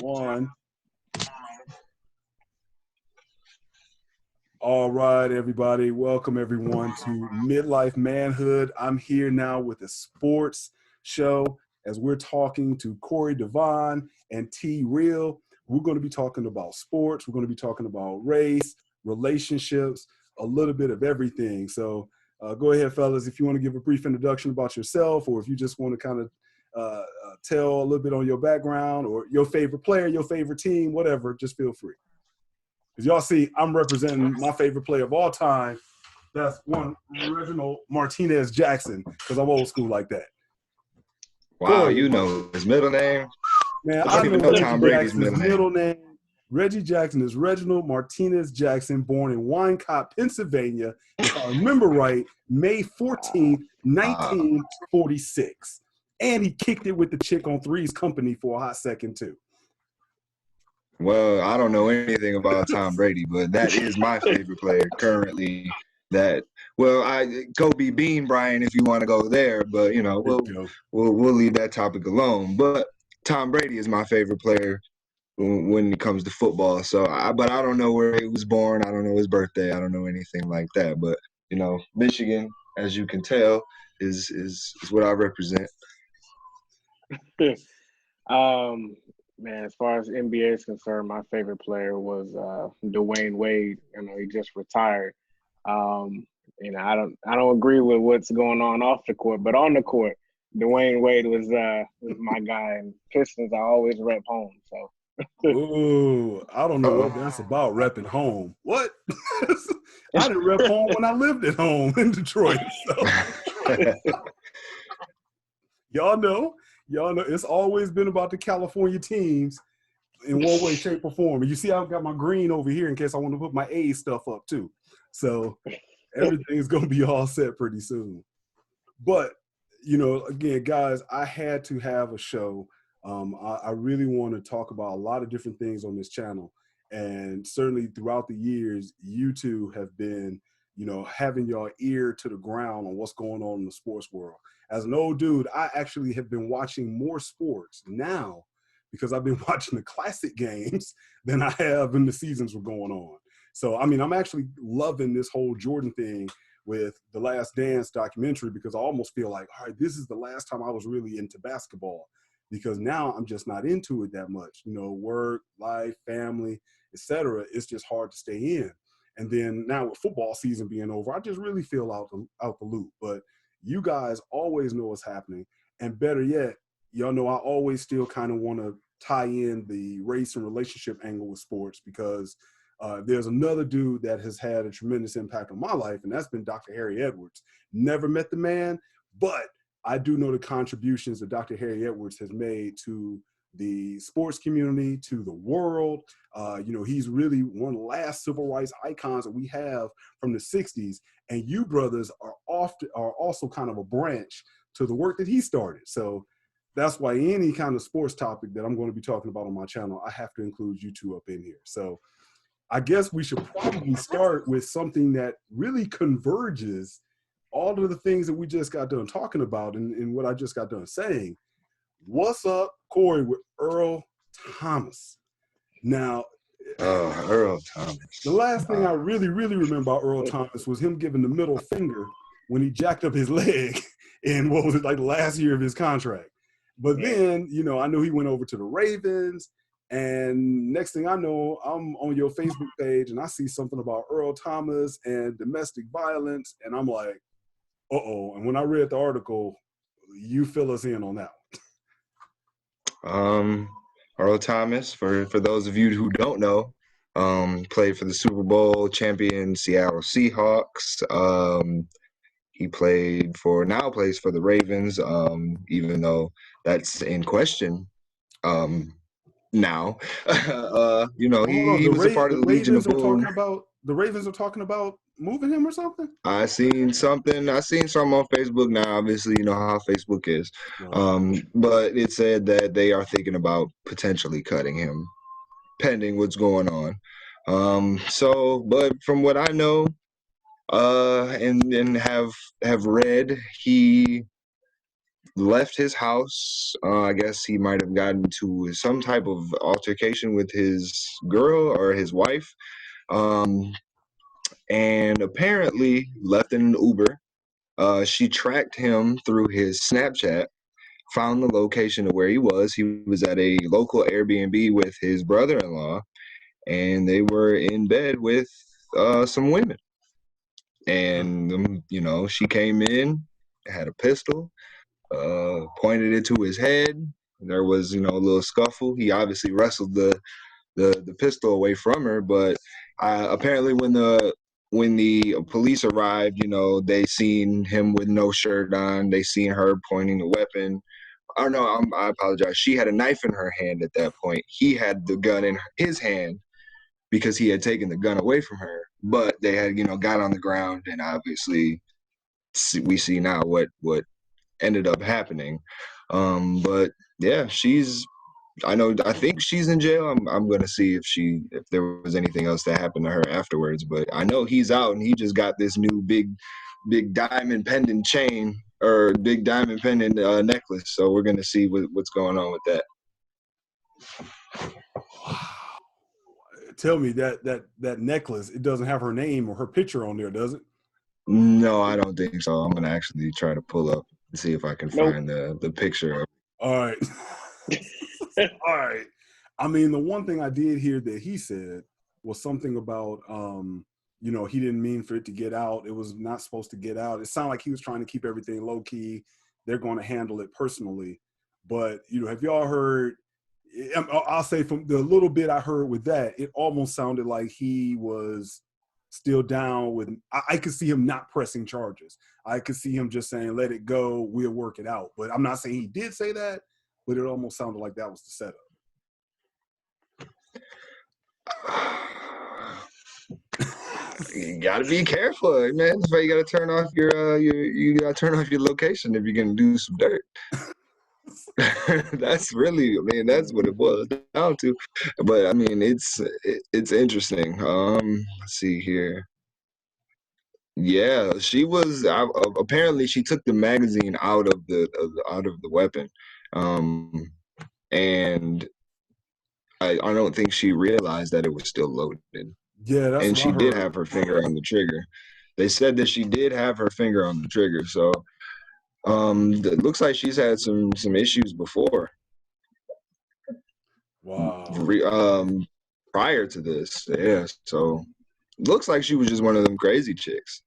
One. All right, everybody. Welcome, everyone, to Midlife Manhood. I'm here now with a sports show as we're talking to Corey Devon and T Real. We're going to be talking about sports. We're going to be talking about race, relationships, a little bit of everything. So go ahead, fellas, if you want to give a brief introduction about yourself, or if you just want to kind of tell a little bit on your background or your favorite player, your favorite team, whatever, just feel free. Because y'all see, I'm representing my favorite player of all time. That's one Reginald Martinez Jackson, because I'm old school like that. Wow, Corey, you know his middle name? Man, I don't even know Tom Brady's middle name. Reggie Jackson is Reginald Martinez Jackson, born in Wyncote, Pennsylvania, if I remember right, May 14th, 1946. And he kicked it with the chick on Three's Company for a hot second, too. Well, I don't know anything about Tom Brady, but that is my favorite player currently. Kobe Bean Bryant, if you want to go there, but you know, we'll leave that topic alone. But Tom Brady is my favorite player when it comes to football. So, but I don't know where he was born. I don't know his birthday. I don't know anything like that. But you know, Michigan, as you can tell, is what I represent. Man, as far as NBA is concerned, my favorite player was Dwayne Wade. You know, he just retired. You know, I don't agree with what's going on off the court, but on the court, Dwayne Wade was my guy. And Pistons, I always rep home. So. Ooh, I don't know what that's about, repping home. What? I didn't rep home when I lived at home in Detroit. So. Y'all know, it's always been about the California teams in one way, shape, or form. And you see, I've got my green over here in case I want to put my A stuff up too. So everything's going to be all set pretty soon. But, you know, again, guys, I had to have a show. I really want to talk about a lot of different things on this channel. And certainly throughout the years, you two have been, you know, having your ear to the ground on what's going on in the sports world. As an old dude, I actually have been watching more sports now because I've been watching the classic games than I have when the seasons were going on. So, I mean, I'm actually loving this whole Jordan thing with the Last Dance documentary because I almost feel like, all right, this is the last time I was really into basketball because now I'm just not into it that much. You know, work, life, family, etc. It's just hard to stay in. And then now with football season being over, I just really feel out the loop. But you guys always know what's happening. And better yet, y'all know I always still kind of want to tie in the race and relationship angle with sports because there's another dude that has had a tremendous impact on my life, and that's been Dr. Harry Edwards. Never met the man, but I do know the contributions that Dr. Harry Edwards has made to the sports community, to the world. You know, he's really one of the last civil rights icons that we have from the 60s. And you brothers are also kind of a branch to the work that he started. So that's why any kind of sports topic that I'm going to be talking about on my channel, I have to include you two up in here. So I guess we should probably start with something that really converges all of the things that we just got done talking about and what I just got done saying. What's up, Corey, with Earl Thomas? Now, Earl Thomas. The last thing I really remember about Earl Thomas was him giving the middle finger when he jacked up his leg in what was it, like the last year of his contract. But then, you know, I knew he went over to the Ravens, and next thing I know, I'm on your Facebook page and I see something about Earl Thomas and domestic violence, and I'm like, uh-oh. And when I read the article, you fill us in on that one. Earl Thomas, for those of you who don't know, played for the Super Bowl champion Seattle Seahawks. He now plays for the Ravens, even though that's in question now. You know, he was a part of the Legion of Boom. The Ravens are talking about moving him or something? I seen something on Facebook now. Obviously, you know how Facebook is. But it said that they are thinking about potentially cutting him, pending what's going on. But from what I know, and have read, he left his house. I guess he might have gotten to some type of altercation with his girl or his wife. And apparently left in an Uber. She tracked him through his Snapchat, found the location of where he was. He was at a local Airbnb with his brother-in-law, and they were in bed with some women. And, she came in, had a pistol, pointed it to his head. There was, a little scuffle. He obviously wrestled the pistol away from her, but apparently when the police arrived, they seen him with no shirt on. They seen her pointing the weapon. Oh no, I apologize. She had a knife in her hand at that point. He had the gun in his hand because he had taken the gun away from her. But they had, got on the ground, and obviously we see now what ended up happening. But yeah, I think she's in jail. I'm gonna see if there was anything else that happened to her afterwards. But I know he's out, and he just got this new big diamond pendant chain or big diamond pendant necklace. So we're gonna see what's going on with that. Tell me that necklace, it doesn't have her name or her picture on there, does it? No, I don't think so. I'm gonna actually try to pull up and see if I can find the picture. All right. All right. I mean, the one thing I did hear that he said was something about he didn't mean for it to get out. It was not supposed to get out. It sounded like he was trying to keep everything low key. They're going to handle it personally. But, have y'all heard, I'll say from the little bit I heard with that, it almost sounded like he was still down with, I could see him not pressing charges. I could see him just saying, let it go, we'll work it out. But I'm not saying he did say that, but it almost sounded like that was the setup. You gotta be careful, man. That's why you gotta turn off you gotta turn off your location if you're gonna do some dirt. That's really, that's what it boils down to. But I mean, it's interesting. Let's see here. Yeah, she was apparently she took the magazine out of the weapon, and I don't think she realized that it was still loaded. Yeah, that's And what she I did heard. have her finger on the trigger. They said that she did have her finger on the trigger. So it looks like she's had some issues before. Wow. Prior to this, yeah. So looks like she was just one of them crazy chicks.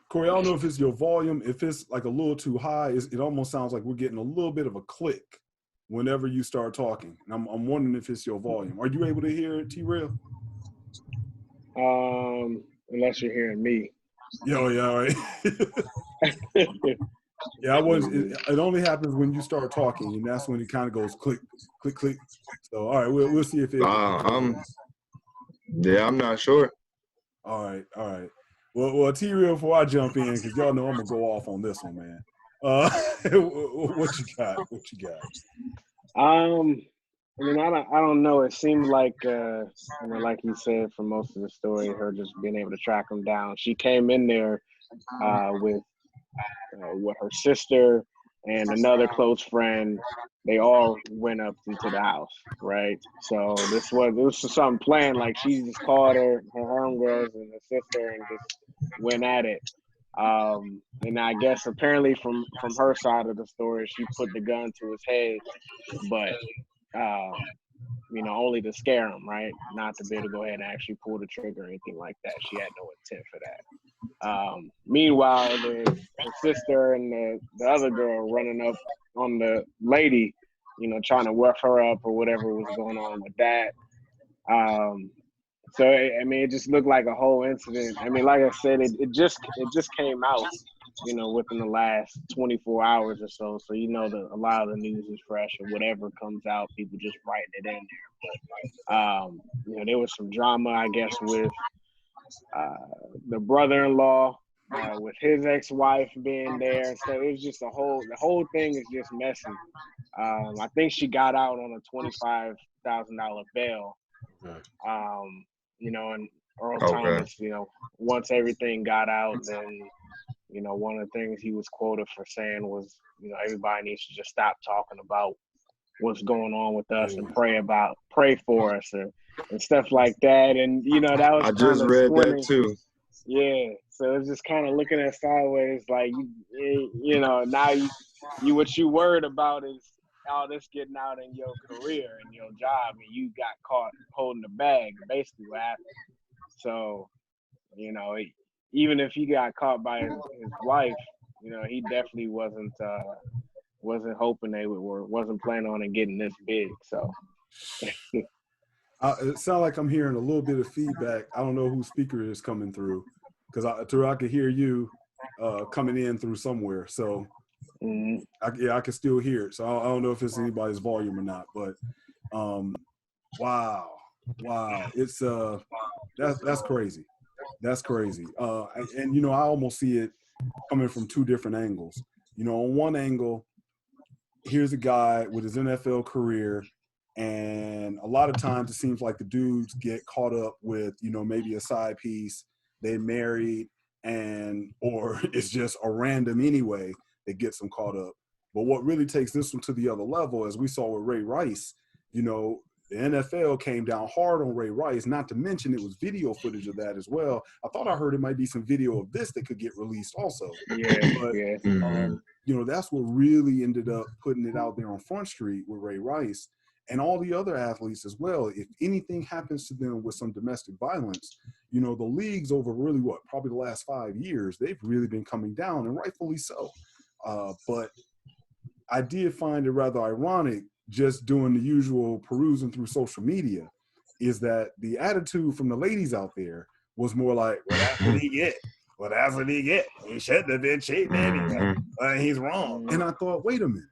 Corey, I don't know if it's your volume. If it's like a little too high, it almost sounds like we're getting a little bit of a click whenever you start talking. And I'm wondering if it's your volume. Are you able to hear it, T-Rail? Unless you're hearing me. Yeah, yeah, all right. Yeah, it only happens when you start talking, and that's when it kind of goes click, click, click. So, all right, we'll see if it. Yeah, I'm not sure. All right. Well, T-Real, before I jump in, because y'all know I'm gonna go off on this one, man. What you got? I don't know. It seemed like, like you said, for most of the story, her just being able to track him down. She came in there with her sister and another close friend. They all went up into the house, right? So this was something planned. Like she just called her homegirls and her sister and just went at it. And I guess apparently from her side of the story, she put the gun to his head, but only to scare him, right? Not to be able to go ahead and actually pull the trigger or anything like that. She had no intent for that. Meanwhile, her sister and the other girl running up on the lady, trying to rough her up or whatever was going on with that. So it just looked like a whole incident. Like I said, it just came out, within the last 24 hours or so. So a lot of the news is fresh, and whatever comes out, people just writing it in there. But there was some drama, I guess, with the brother-in-law, with his ex-wife being there. So it was just the whole thing is just messy. I think she got out on a $25,000 bail. Okay. And Earl Thomas, once everything got out, then one of the things he was quoted for saying was, everybody needs to just stop talking about what's going on with us and pray for us and stuff like that. And, that was I kind just of read squinting. that too. Yeah. So it's just kind of looking at sideways, like, now you what you worried about is all this getting out in your career and your job, and you got caught holding the bag, basically what happened. So, even if he got caught by his wife, he definitely wasn't hoping wasn't planning on it getting this big. So it sounds like I'm hearing a little bit of feedback. I don't know whose speaker is coming through, because I could hear you coming in through somewhere. So I can still hear it. So I don't know if it's anybody's volume or not. But wow, it's that's crazy. That's crazy. And I almost see it coming from two different angles. On one angle, here's a guy with his NFL career, and a lot of times it seems like the dudes get caught up with, maybe a side piece, they married, or it's just a random anyway that gets them caught up. But what really takes this one to the other level, as we saw with Ray Rice, the NFL came down hard on Ray Rice, not to mention it was video footage of that as well. I thought I heard it might be some video of this that could get released also. Yeah, but, yeah. That's what really ended up putting it out there on Front Street with Ray Rice and all the other athletes as well. If anything happens to them with some domestic violence, the leagues over really probably the last 5 years, they've really been coming down, and rightfully so. But I did find it rather ironic, just doing the usual perusing through social media, is that the attitude from the ladies out there was more like, well, that's what he get. Well, that's what he get. He shouldn't have been cheating anyway. He's wrong. And I thought, wait a minute.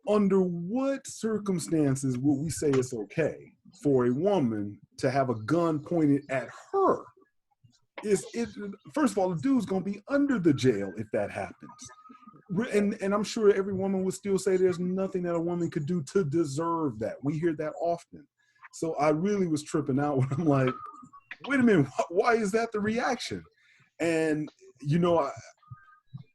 Under what circumstances would we say it's okay for a woman to have a gun pointed at her? First of all, the dude's going to be under the jail if that happens. And I'm sure every woman would still say there's nothing that a woman could do to deserve that. We hear that often. So I really was tripping out when I'm like, wait a minute, why is that the reaction? And,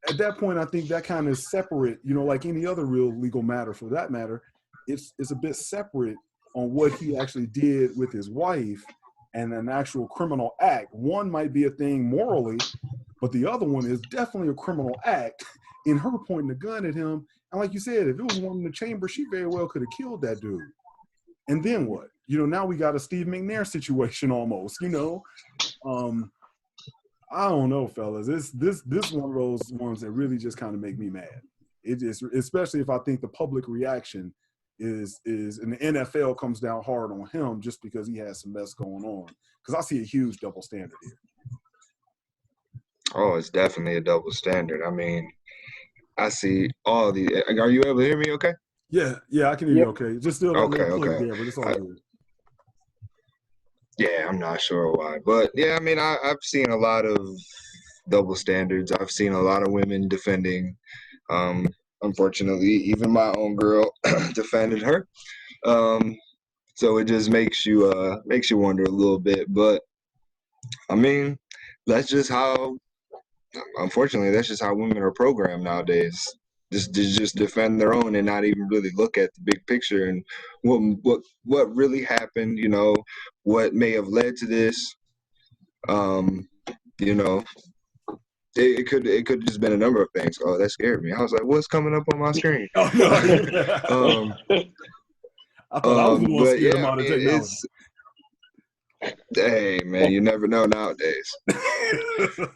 at that point, I think that kind of is separate, like any other real legal matter for that matter, it's a bit separate on what he actually did with his wife and an actual criminal act. One might be a thing morally, but the other one is definitely a criminal act in her pointing a gun at him. And like you said, if it was one in the chamber, she very well could have killed that dude. And then what? Now we got a Steve McNair situation almost, I don't know, fellas. This one of those ones that really just kind of make me mad. It just, especially if I think the public reaction is and the NFL comes down hard on him just because he has some mess going on. Because I see a huge double standard here. Oh, it's definitely a double standard. I mean, I see all the. Are you able to hear me? Okay. Yeah, I can hear you. Okay, just still that little click there, but it's all good. Yeah, I'm not sure why, but yeah, I mean, I've seen a lot of double standards. I've seen a lot of women defending. Unfortunately, even my own girl defended her. So it just makes you wonder a little bit. But I mean, unfortunately, that's just how women are programmed nowadays. Just defend their own and not even really look at the big picture and what really happened. What may have led to this. It could have just been a number of things. Oh, that scared me. I was like, what's coming up on my screen? Oh, no. I thought I was the one scared of modern technology. Hey, man, you never know nowadays.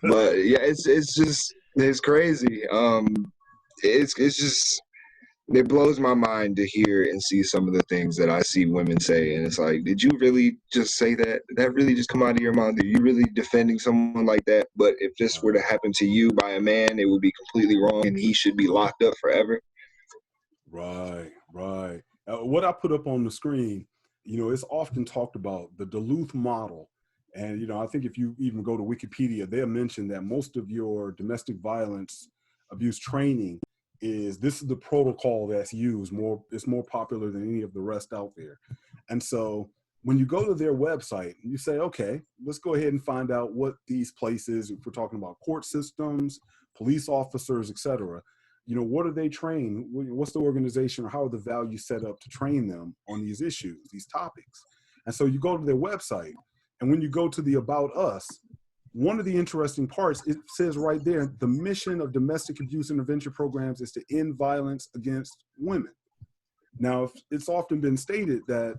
But yeah, it's crazy. It's just, it blows my mind to hear and see some of the things that I see women say, and it's like, did you really just say that? Did that really just come out of your mouth? Are you really defending someone like that? But if this were to happen to you by a man, it would be completely wrong, and he should be locked up forever. Right. What I put up on the screen, it's often talked about the Duluth model. And, I think if you even go to Wikipedia, they'll mention that most of your domestic violence abuse training this is the protocol that's used. It's more popular than any of the rest out there. And so, when you go to their website, you say, okay, let's go ahead and find out what these places, if we're talking about court systems, police officers, et cetera, you know, what are they trained? What's the organization, or how are the values set up to train them on these issues, these topics? And so you go to their website, and when you go to the About Us, one of the interesting parts, it says right there, the mission of domestic abuse intervention programs is to end violence against women. Now, it's often been stated that,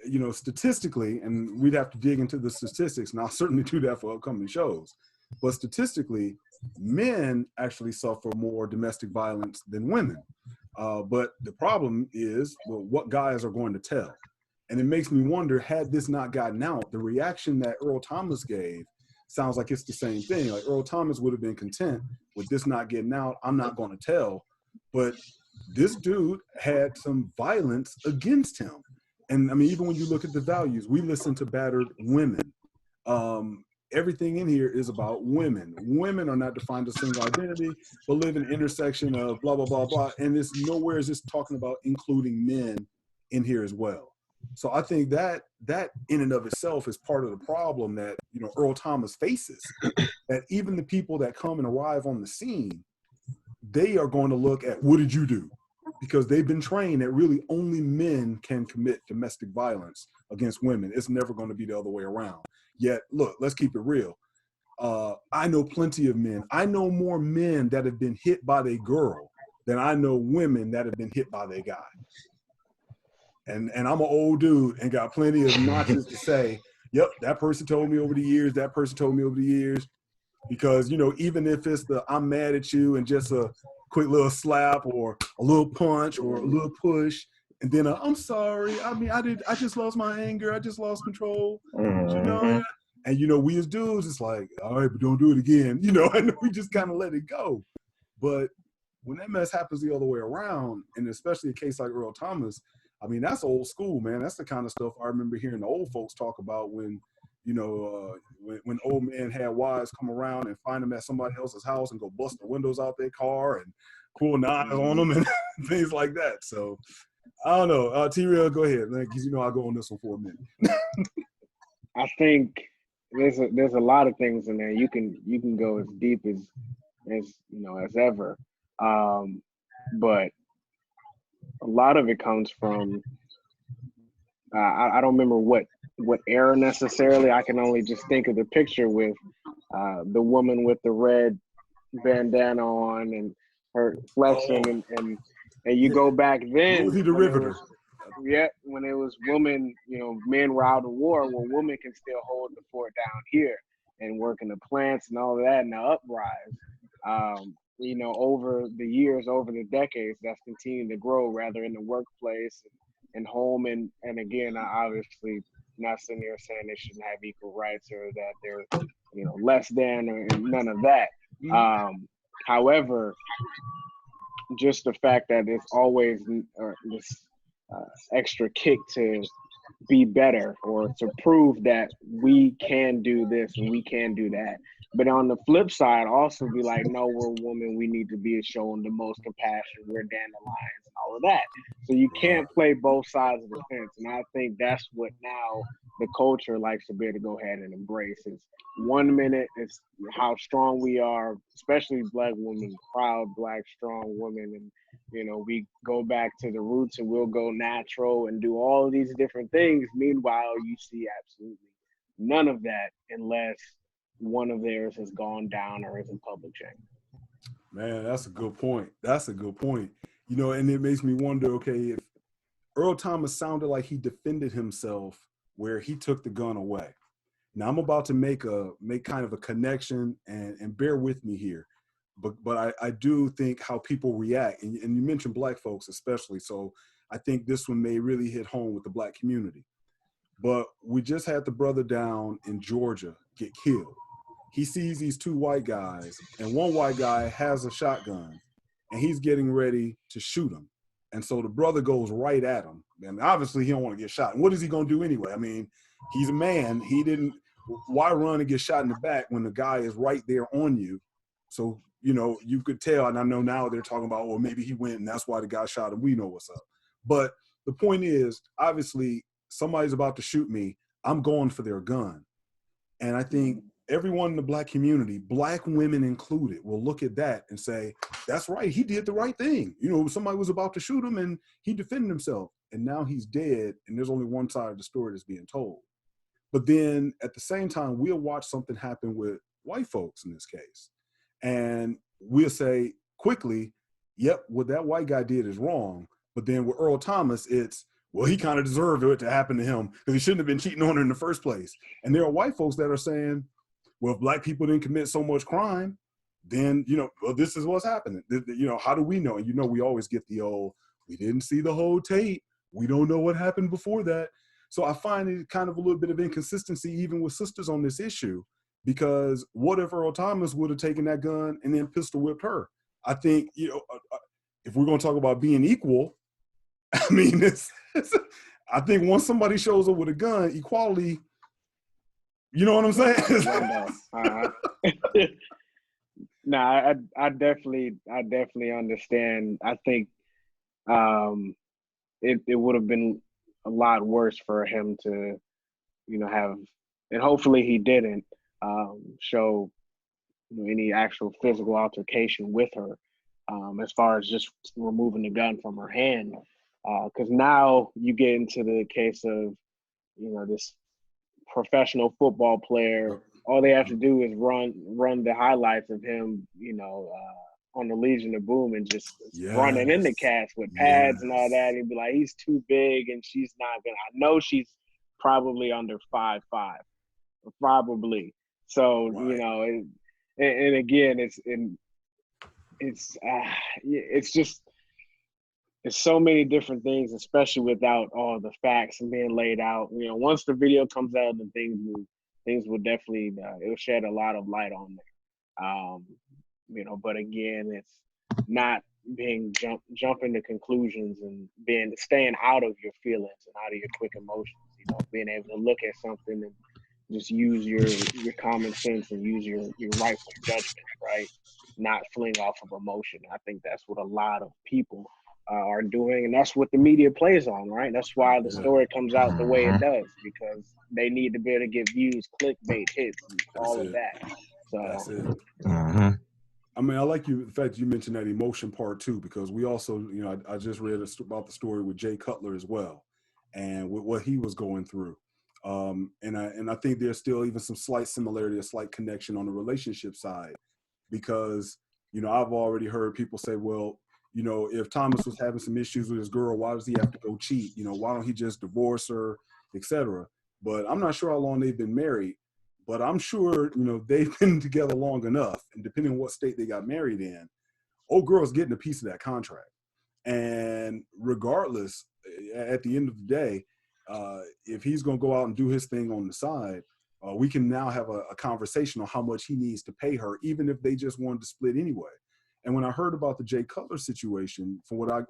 you know, statistically, and we'd have to dig into the statistics, and I'll certainly do that for upcoming shows, but statistically, men actually suffer more domestic violence than women. But the problem is, well, what guys are going to tell? And it makes me wonder, had this not gotten out, the reaction that Earl Thomas gave sounds like it's the same thing. Like Earl Thomas would have been content with this not getting out. I'm not going to tell. But this dude had some violence against him. And I mean, even when you look at the values, we listen to battered women. Everything in here is about women. Women are not defined as single identity, but live in an intersection of blah, blah, blah, blah. And it's nowhere is this talking about including men in here as well. So I think that in and of itself is part of the problem that, you know, Earl Thomas faces, that even the people that come and arrive on the scene, they are going to look at, what did you do? Because they've been trained that really only men can commit domestic violence against women. It's never going to be the other way around. Yet, look, let's keep it real. I know plenty of men. I know more men that have been hit by their girl than I know women that have been hit by their guy. And I'm an old dude and got plenty of notches to say, yep, that person told me over the years, that person told me over the years. Because, you know, even if it's the I'm mad at you and just a quick little slap or a little punch or a little push, and then I'm sorry. I mean, I just lost my anger. I just lost control. You know? And, you know, we as dudes, it's like, all right, but don't do it again. You know, and we just kind of let it go. But when that mess happens the other way around, and especially a case like Earl Thomas, I mean, that's old school, man. That's the kind of stuff I remember hearing the old folks talk about when, you know, when old men had wives come around and find them at somebody else's house and go bust the windows out their car and pull knives on them and things like that. So I don't know. T-Real, go ahead, man, because you know I'll go on this one for a minute. I think there's a lot of things in there. You can go as deep as you know as ever, but a lot of it comes from I don't remember what era necessarily. I can only just think of the picture with the woman with the red bandana on and her flexing and you go back then. Rosie the Riveter. When it was women, you know, men were out of war. Well, women can still hold the fort down here and work in the plants and all of that and the uprise. You know, over the years, over the decades, that's continued to grow rather in the workplace and home. And again, I obviously not sitting here saying they shouldn't have equal rights or that they're, you know, less than or none of that. However, just the fact that it's always this extra kick to be better or to prove that we can do this and we can do that. But on the flip side, also be like, no, we're a woman. We need to be showing the most compassion. We're dandelions and all of that. So you can't play both sides of the fence. And I think that's what now the culture likes to be able to go ahead and embrace. It's 1 minute, it's how strong we are, especially Black women, proud Black, strong women. And, you know, we go back to the roots and we'll go natural and do all of these different things. Meanwhile, you see absolutely none of that unless one of theirs has gone down or is in public shame. Man, that's a good point. That's a good point. You know, and it makes me wonder, okay, if Earl Thomas sounded like he defended himself where he took the gun away. Now I'm about to make kind of a connection and bear with me here. But I do think how people react, and you mentioned Black folks especially, so I think this one may really hit home with the Black community. But we just had the brother down in Georgia get killed. He sees these two white guys, and one white guy has a shotgun, and he's getting ready to shoot him. And so the brother goes right at him. And obviously, he don't want to get shot. And what is he going to do anyway? I mean, he's a man. Why run and get shot in the back when the guy is right there on you? So, you know, you could tell, and I know now they're talking about, well, maybe he went and that's why the guy shot him. We know what's up. But the point is, obviously, somebody's about to shoot me, I'm going for their gun. And I think everyone in the Black community, Black women included, will look at that and say, that's right, he did the right thing. You know, somebody was about to shoot him and he defended himself, and now he's dead, and there's only one side of the story that's being told. But then at the same time, we'll watch something happen with white folks in this case, and we'll say quickly, yep, what that white guy did is wrong. But then with Earl Thomas, it's, well, he kind of deserved it to happen to him because he shouldn't have been cheating on her in the first place. And there are white folks that are saying, well, if Black people didn't commit so much crime, then, you know, well, this is what's happening. You know, how do we know? And, you know, we always get the old, we didn't see the whole tape. We don't know what happened before that. So I find it kind of a little bit of inconsistency even with sisters on this issue, because what if Earl Thomas would have taken that gun and then pistol whipped her? I think, you know, if we're going to talk about being equal, I mean, I think once somebody shows up with a gun, equality, you know what I'm saying? No, I definitely understand. I think it would have been a lot worse for him to, you know, have, and hopefully he didn't show, you know, any actual physical altercation with her, as far as just removing the gun from her hand. Because now you get into the case of, you know, this professional football player. All they have to do is run the highlights of him, you know, on the Legion of Boom, and just running in the cast with pads and all that. And be like, he's too big, and she's not gonna. I know she's probably under 5'5", probably. So you know, and again, it's just. It's so many different things, especially without all the facts being laid out. You know, once the video comes out, then things will definitely it'll shed a lot of light on there. You know, but again, it's not being jumping to conclusions and staying out of your feelings and out of your quick emotions. You know, being able to look at something and just use your common sense and use your rightful judgment, right? Not fling off of emotion. I think that's what a lot of people are doing, and that's what the media plays on, right? That's why the story comes out the way it does, because they need to be able to get views, clickbait hits, and all of that. So that's it. I mean, I like the fact you mentioned that emotion part too, because we also, you know, I just read about the story with Jay Cutler as well, and with what he was going through. And I think there's still even some slight similarity, a slight connection on the relationship side, because, you know, I've already heard people say, well, you know, if Thomas was having some issues with his girl, why does he have to go cheat? You know, why don't he just divorce her, etc. But I'm not sure how long they've been married, but I'm sure, you know, they've been together long enough, and depending on what state they got married in, old girl's getting a piece of that contract. And regardless, at the end of the day, if he's going to go out and do his thing on the side, we can now have a conversation on how much he needs to pay her, even if they just wanted to split anyway. And when I heard about the Jay Cutler situation, from what I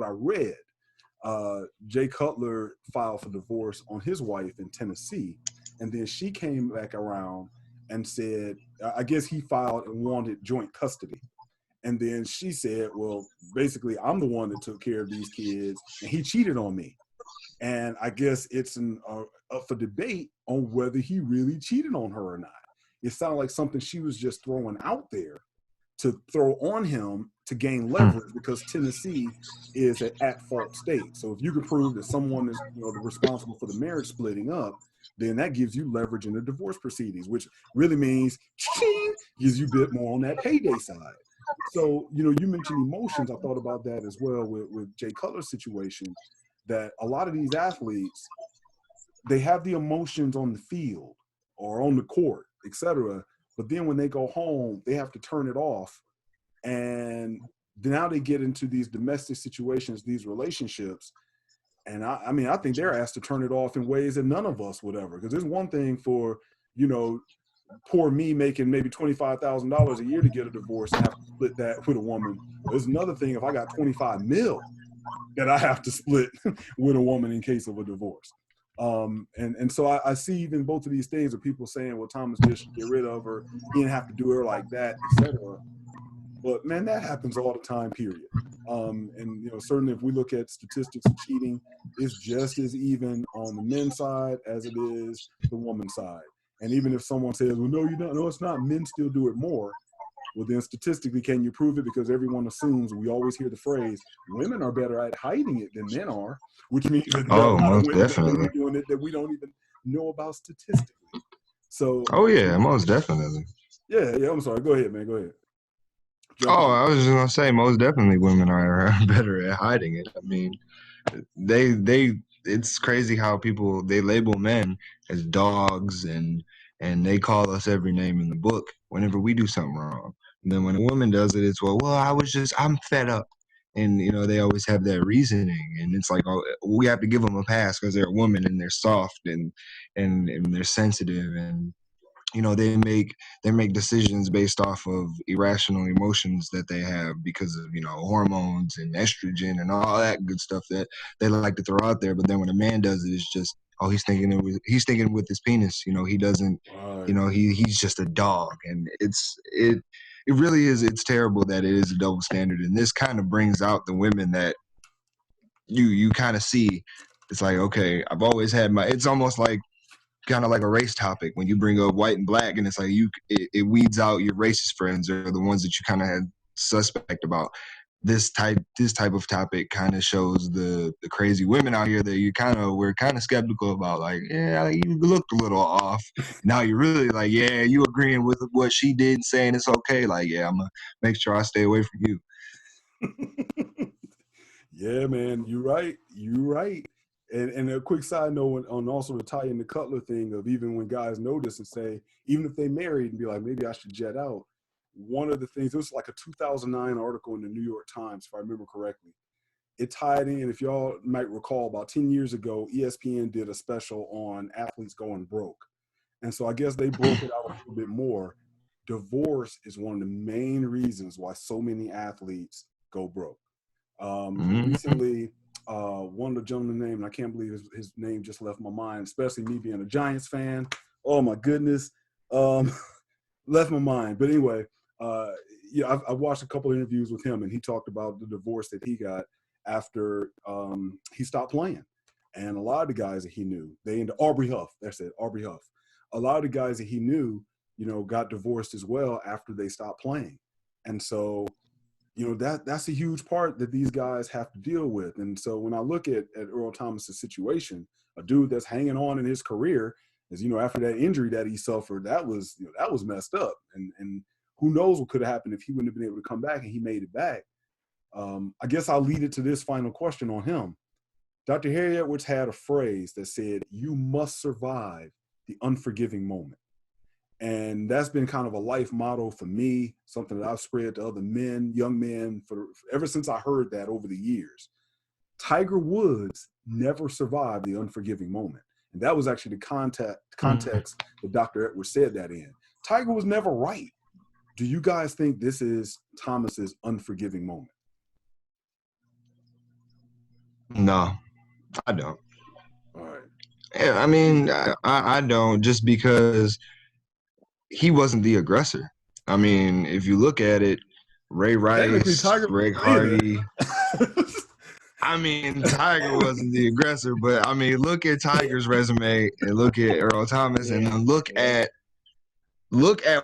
read, Jay Cutler filed for divorce on his wife in Tennessee, and then she came back around and said, I guess he filed and wanted joint custody. And then she said, well, basically, I'm the one that took care of these kids, and he cheated on me. And I guess it's up for debate on whether he really cheated on her or not. It sounded like something she was just throwing out there to throw on him to gain leverage, because Tennessee is an at-fault state. So if you can prove that someone is, you know, responsible for the marriage splitting up, then that gives you leverage in the divorce proceedings, which really means gives you a bit more on that payday side. So, you know, you mentioned emotions. I thought about that as well with Jay Cutler's situation, that a lot of these athletes, they have the emotions on the field or on the court, etc. But then when they go home, they have to turn it off. And now they get into these domestic situations, these relationships. And I mean, I think they're asked to turn it off in ways that none of us would ever. Because there's one thing for, you know, poor me making maybe $25,000 a year to get a divorce and have to split that with a woman. There's another thing if I got 25 mil that I have to split with a woman in case of a divorce. And so I see even both of these things of people saying, well, Thomas just should get rid of her. He didn't have to do her like that, etc. But man, that happens all the time, period. And you know, certainly if we look at statistics of cheating, it's just as even on the men's side as it is the woman's side. And even if someone says, well, no, you don't, no, it's not, men still do it more. Well, then statistically, can you prove it? Because everyone assumes, we always hear the phrase, women are better at hiding it than men are, which means that there are a lot of most women definitely that are doing it that we don't even know about statistically. So, oh yeah, most definitely. yeah, I'm sorry. Go ahead, man. Go ahead. I was just gonna say, most definitely, women are better at hiding it. I mean, they it's crazy how people they label men as dogs and they call us every name in the book whenever we do something wrong. And then when a woman does it, it's well, I'm fed up. And you know, they always have that reasoning, and it's like, oh, we have to give them a pass because they're a woman and they're soft and they're sensitive, and you know, they make decisions based off of irrational emotions that they have because of, you know, hormones and estrogen and all that good stuff that they like to throw out there. But then when a man does it, it's just, oh, he's thinking with his penis. You know, he doesn't. Right. You know, he's just a dog, and it really is. It's terrible that it is a double standard, and this kind of brings out the women that you kind of see. It's like, okay, I've always had my. It's almost like kind of like a race topic when you bring up white and black, and it's like it weeds out your racist friends or the ones that you kind of had suspect about. This type of topic kind of shows the crazy women out here that we're kind of skeptical about. Like, yeah, like, you looked a little off. Now you're really like, yeah, you agreeing with what she did, saying it's okay. Like, yeah, I'm gonna make sure I stay away from you. Yeah, man, you're right. You're right. And a quick side note on also to tie in the Cutler thing of even when guys notice and say, even if they married and be like, maybe I should jet out. One of the things, it was like a 2009 article in the New York Times, if I remember correctly. It tied in, if y'all might recall, about 10 years ago, ESPN did a special on athletes going broke. And so I guess they broke it out a little bit more. Divorce is one of the main reasons why so many athletes go broke. Recently, one of the gentlemen named, I can't believe his name just left my mind, especially me being a Giants fan. Oh my goodness. Left my mind. But anyway, yeah, I've watched a couple of interviews with him, and he talked about the divorce that he got after he stopped playing. And a lot of the guys that he knew, they into Aubrey Huff, that's it, Aubrey Huff. A lot of the guys that he knew, you know, got divorced as well after they stopped playing. And so, you know, that's a huge part that these guys have to deal with. And so when I look at Earl Thomas's situation, a dude that's hanging on in his career, as you know, after that injury that he suffered, that was messed up. And who knows what could have happened if he wouldn't have been able to come back and he made it back. I guess I'll lead it to this final question on him. Dr. Harry Edwards had a phrase that said, "You must survive the unforgiving moment." And that's been kind of a life motto for me, something that I've spread to other men, young men, for ever since I heard that over the years. Tiger Woods never survived the unforgiving moment. And that was actually the context that Dr. Edwards said that in. Tiger was never right. Do you guys think this is Thomas's unforgiving moment? No, I don't. All right. Yeah, I mean, I don't, just because he wasn't the aggressor. I mean, if you look at it, Ray Rice, Greg Hardy. I mean, Tiger wasn't the aggressor, but I mean, look at Tiger's resume and look at Earl Thomas, and then look at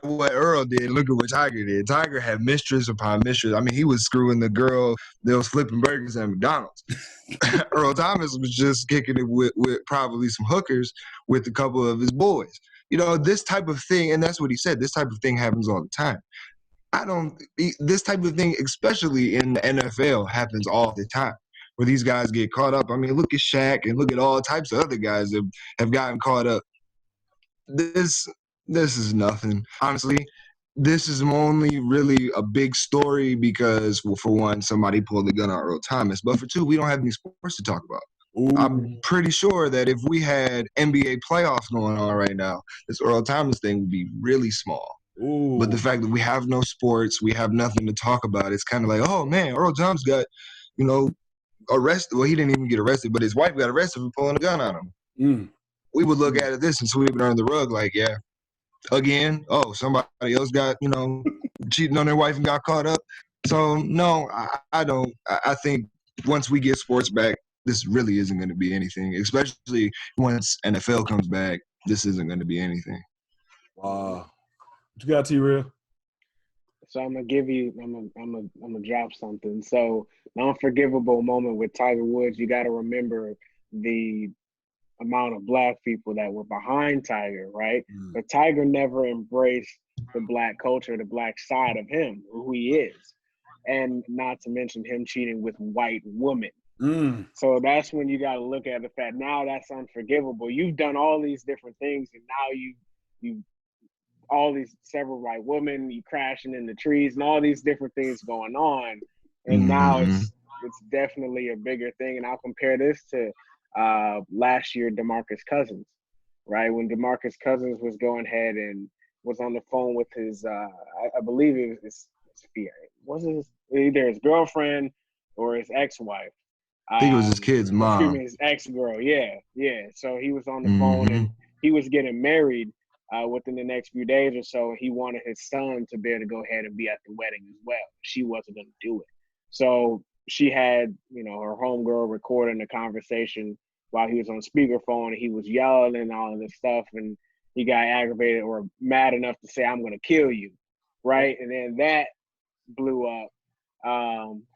what Earl did. Look at what Tiger did. Tiger had mistress upon mistress. I mean, he was screwing the girl that was flipping burgers at McDonald's. Earl Thomas was just kicking it with probably some hookers with a couple of his boys. You know, this type of thing, and that's what he said, this type of thing happens all the time. This type of thing, especially in the NFL, happens all the time, where these guys get caught up. I mean, look at Shaq and look at all types of other guys that have gotten caught up. This is nothing. Honestly, this is only really a big story because, well, for one, somebody pulled the gun on Earl Thomas. But for two, we don't have any sports to talk about. Ooh. I'm pretty sure that if we had NBA playoffs going on right now, this Earl Thomas thing would be really small. Ooh. But the fact that we have no sports, we have nothing to talk about, it's kind of like, oh, man, Earl Thomas got, you know, arrested. Well, he didn't even get arrested, but his wife got arrested for pulling a gun on him. We would look at this and sweep it under the rug like, yeah, again, oh, somebody else got, you know, cheating on their wife and got caught up. So no, I don't. I think once we get sports back, this really isn't going to be anything. Especially once NFL comes back, this isn't going to be anything. Wow. What you got, T-Real? So I'm gonna give you. I'm gonna drop something. So the unforgivable moment with Tiger Woods. You got to remember the amount of black people that were behind Tiger, right? But Tiger never embraced the black culture, the black side of him, who he is, and not to mention him cheating with white women. So that's when you got to look at the fact. Now that's unforgivable. You've done all these different things, and now you all these several white women, you crashing in the trees, and all these different things going on, and now it's definitely a bigger thing. And I'll compare this to last year, DeMarcus Cousins, right? When DeMarcus Cousins was going ahead and was on the phone with his, I believe it was either his girlfriend or his ex-wife. I think it was his kid's mom. Excuse me, his ex-girl. Yeah. So he was on the phone and he was getting married within the next few days or so. He wanted his son to be able to go ahead and be at the wedding as well. She wasn't going to do it. So she had, her homegirl recording the conversation while he was on speakerphone, and he was yelling and all of this stuff, and he got aggravated or mad enough to say, "I'm going to kill you," right? And then that blew up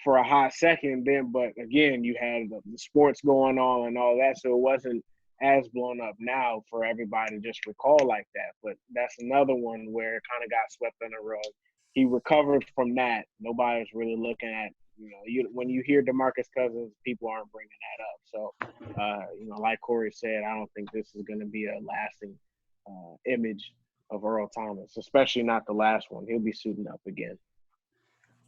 for a hot second. Then, but again, you had the sports going on and all that, so it wasn't as blown up now for everybody to just recall like that. But that's another one where it kind of got swept under the rug. He recovered from that. Nobody's really looking at, when you hear DeMarcus Cousins, people aren't bringing that up. So, like Corey said, I don't think this is going to be a lasting image of Earl Thomas, especially not the last one. He'll be suiting up again.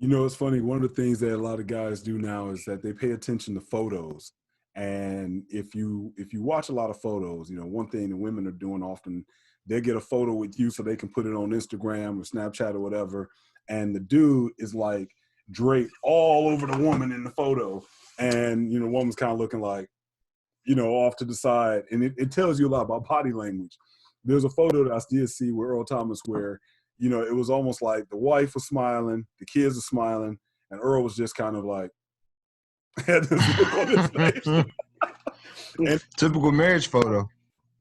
It's funny. One of the things that a lot of guys do now is that they pay attention to photos. And if you watch a lot of photos, one thing the women are doing often, they get a photo with you so they can put it on Instagram or Snapchat or whatever. And the dude is like draped all over the woman in the photo. And, the woman's kind of looking like, off to the side. And it tells you a lot about body language. There's a photo that I did see with Earl Thomas where, it was almost like the wife was smiling, the kids are smiling, and Earl was just kind of like, had this look on his face. And, typical marriage photo.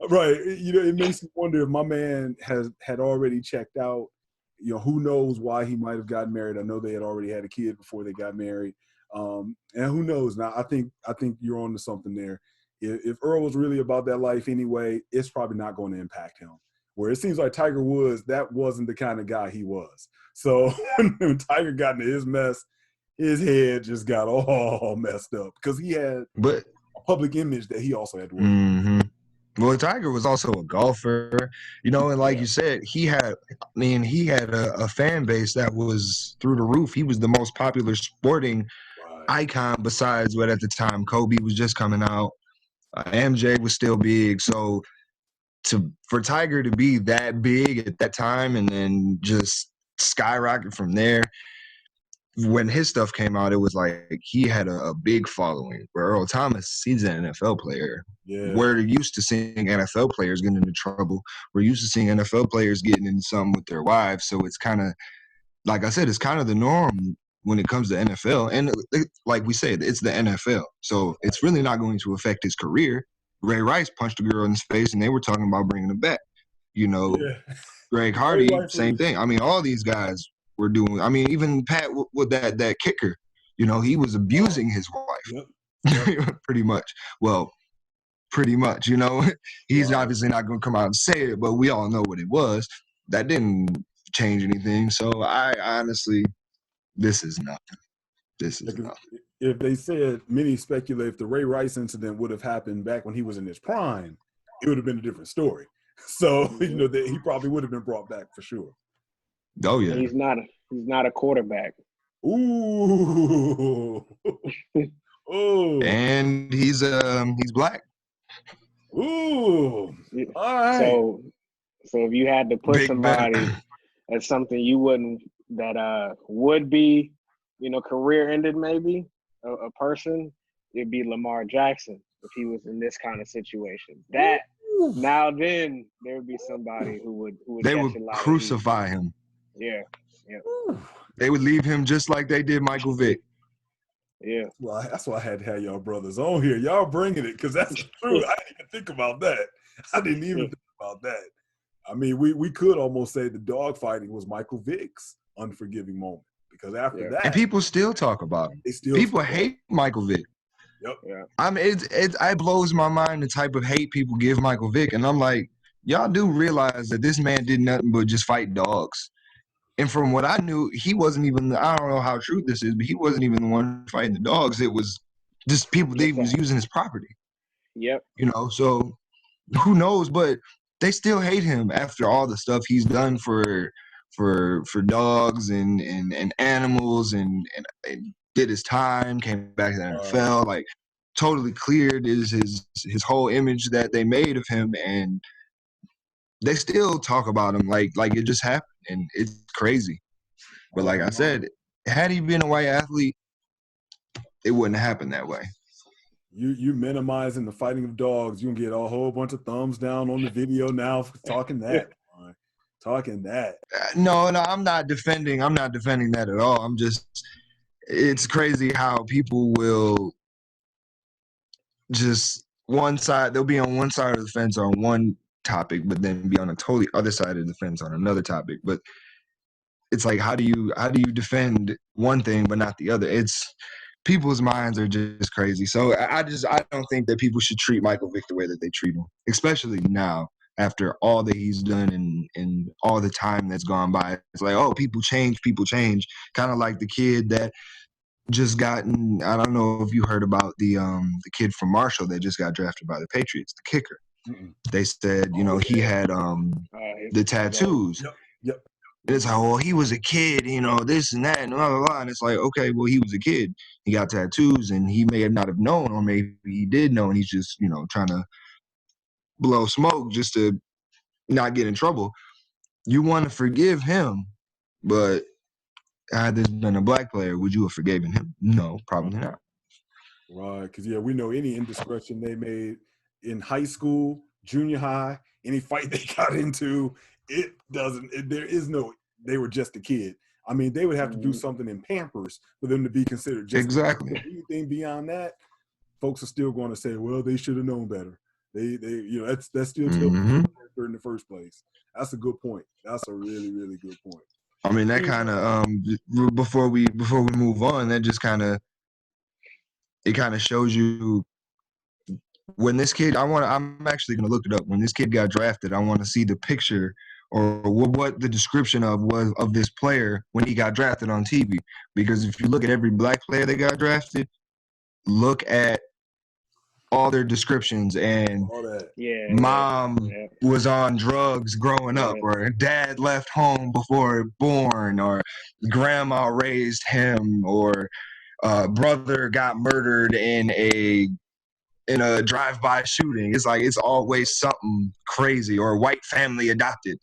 Right. It makes me wonder if my man had already checked out. Who knows why he might have gotten married. I know they had already had a kid before they got married. And who knows? Now, I think you're on to something there. If Earl was really about that life anyway, it's probably not going to impact him. Where it seems like Tiger Woods, that wasn't the kind of guy he was. So when Tiger got into his mess, his head just got all messed up because he had a public image that he also had to work with. Well, Tiger was also a golfer, and like you said, he had a fan base that was through the roof. He was the most popular sporting icon besides what at the time Kobe was just coming out. MJ was still big. So for Tiger to be that big at that time and then just skyrocket from there, when his stuff came out, it was like he had a big following. Where Earl Thomas, he's an NFL player. Yeah. We're used to seeing NFL players getting into trouble. We're used to seeing NFL players getting into something with their wives. So it's kind of, like I said, it's kind of the norm when it comes to NFL. And like we said, it's the NFL. So it's really not going to affect his career. Ray Rice punched a girl in his face and they were talking about bringing him back. Greg Hardy, same thing. All these guys were doing. Even Pat with that kicker, he was abusing his wife. Yep. Pretty much. Well, pretty much, he's obviously not going to come out and say it, but we all know what it was. That didn't change anything. So I honestly, this is nothing. This is nothing. If they said, many speculate if the Ray Rice incident would have happened back when he was in his prime, it would have been a different story. So, that he probably would have been brought back for sure. Oh yeah. He's not a quarterback. Ooh. Oh. And he's black. Ooh. All right. So if you had to put somebody as something you wouldn't, that would be, career ended, maybe a person, it'd be Lamar Jackson if he was in this kind of situation. Now then there would be somebody who would they would crucify him. Yeah. Yeah. They would leave him just like they did Michael Vick. Yeah. Well, that's why I had to have y'all brothers on here. Y'all bringing it because that's true. I didn't even think about that. I didn't even think about that. I mean, we could almost say the dog fighting was Michael Vick's unforgiving moment because after that, and people still talk about him. People hate Michael Vick. Yep. Yeah. I mean, it blows my mind the type of hate people give Michael Vick, and I'm like, y'all do realize that this man did nothing but just fight dogs. And from what I knew, he wasn't even. I don't know how true this is, but he wasn't even the one fighting the dogs. It was just people. They was using his property. Yep. So who knows? But they still hate him after all the stuff he's done for dogs and animals and did his time, came back to the NFL, like totally cleared his whole image that they made of him, and they still talk about him like it just happened, and it's crazy. But like I said, had he been a white athlete, it wouldn't happen that way. You minimizing the fighting of dogs, you can get a whole bunch of thumbs down on the video now for talking that. Talking that. No, I'm not defending that at all. It's crazy how people will just they'll be on one side of the fence on one topic, but then be on a totally other side of the fence on another topic. But it's like, how do you defend one thing but not the other? It's people's minds are just crazy. So I don't think that people should treat Michael Vick the way that they treat him, especially now after all that he's done and all the time that's gone by. It's like, oh, people change. Kind of like the kid that just gotten. I don't know if you heard about the kid from Marshall that just got drafted by the Patriots, the kicker. Mm-mm. They said, he had the tattoos. Yep. It's like, well, he was a kid, this and that, and blah, blah, blah. And it's like, okay, well, he was a kid. He got tattoos, and he may not have known, or maybe he did know, and he's just, trying to blow smoke just to not get in trouble. You want to forgive him, but had this been a black player, would you have forgiven him? No, probably not. Right, because, we know any indiscretion they made in high school, junior high, any fight they got into, they were just a kid. I mean, they would have to do something in Pampers for them to be considered just exactly. Anything beyond that, folks are still going to say, well, they should have known better. That's still in the first place. That's a good point. That's a really, really good point. I mean, that kind of before we move on, that just kind of shows you when this kid. I'm actually gonna look it up. When this kid got drafted, I want to see the picture or what the description was of this player when he got drafted on TV. Because if you look at every black player that got drafted, look at all their descriptions, and mom was on drugs growing up, or dad left home before born, or grandma raised him, or brother got murdered in a drive-by shooting. It's like it's always something crazy, or white family adopted,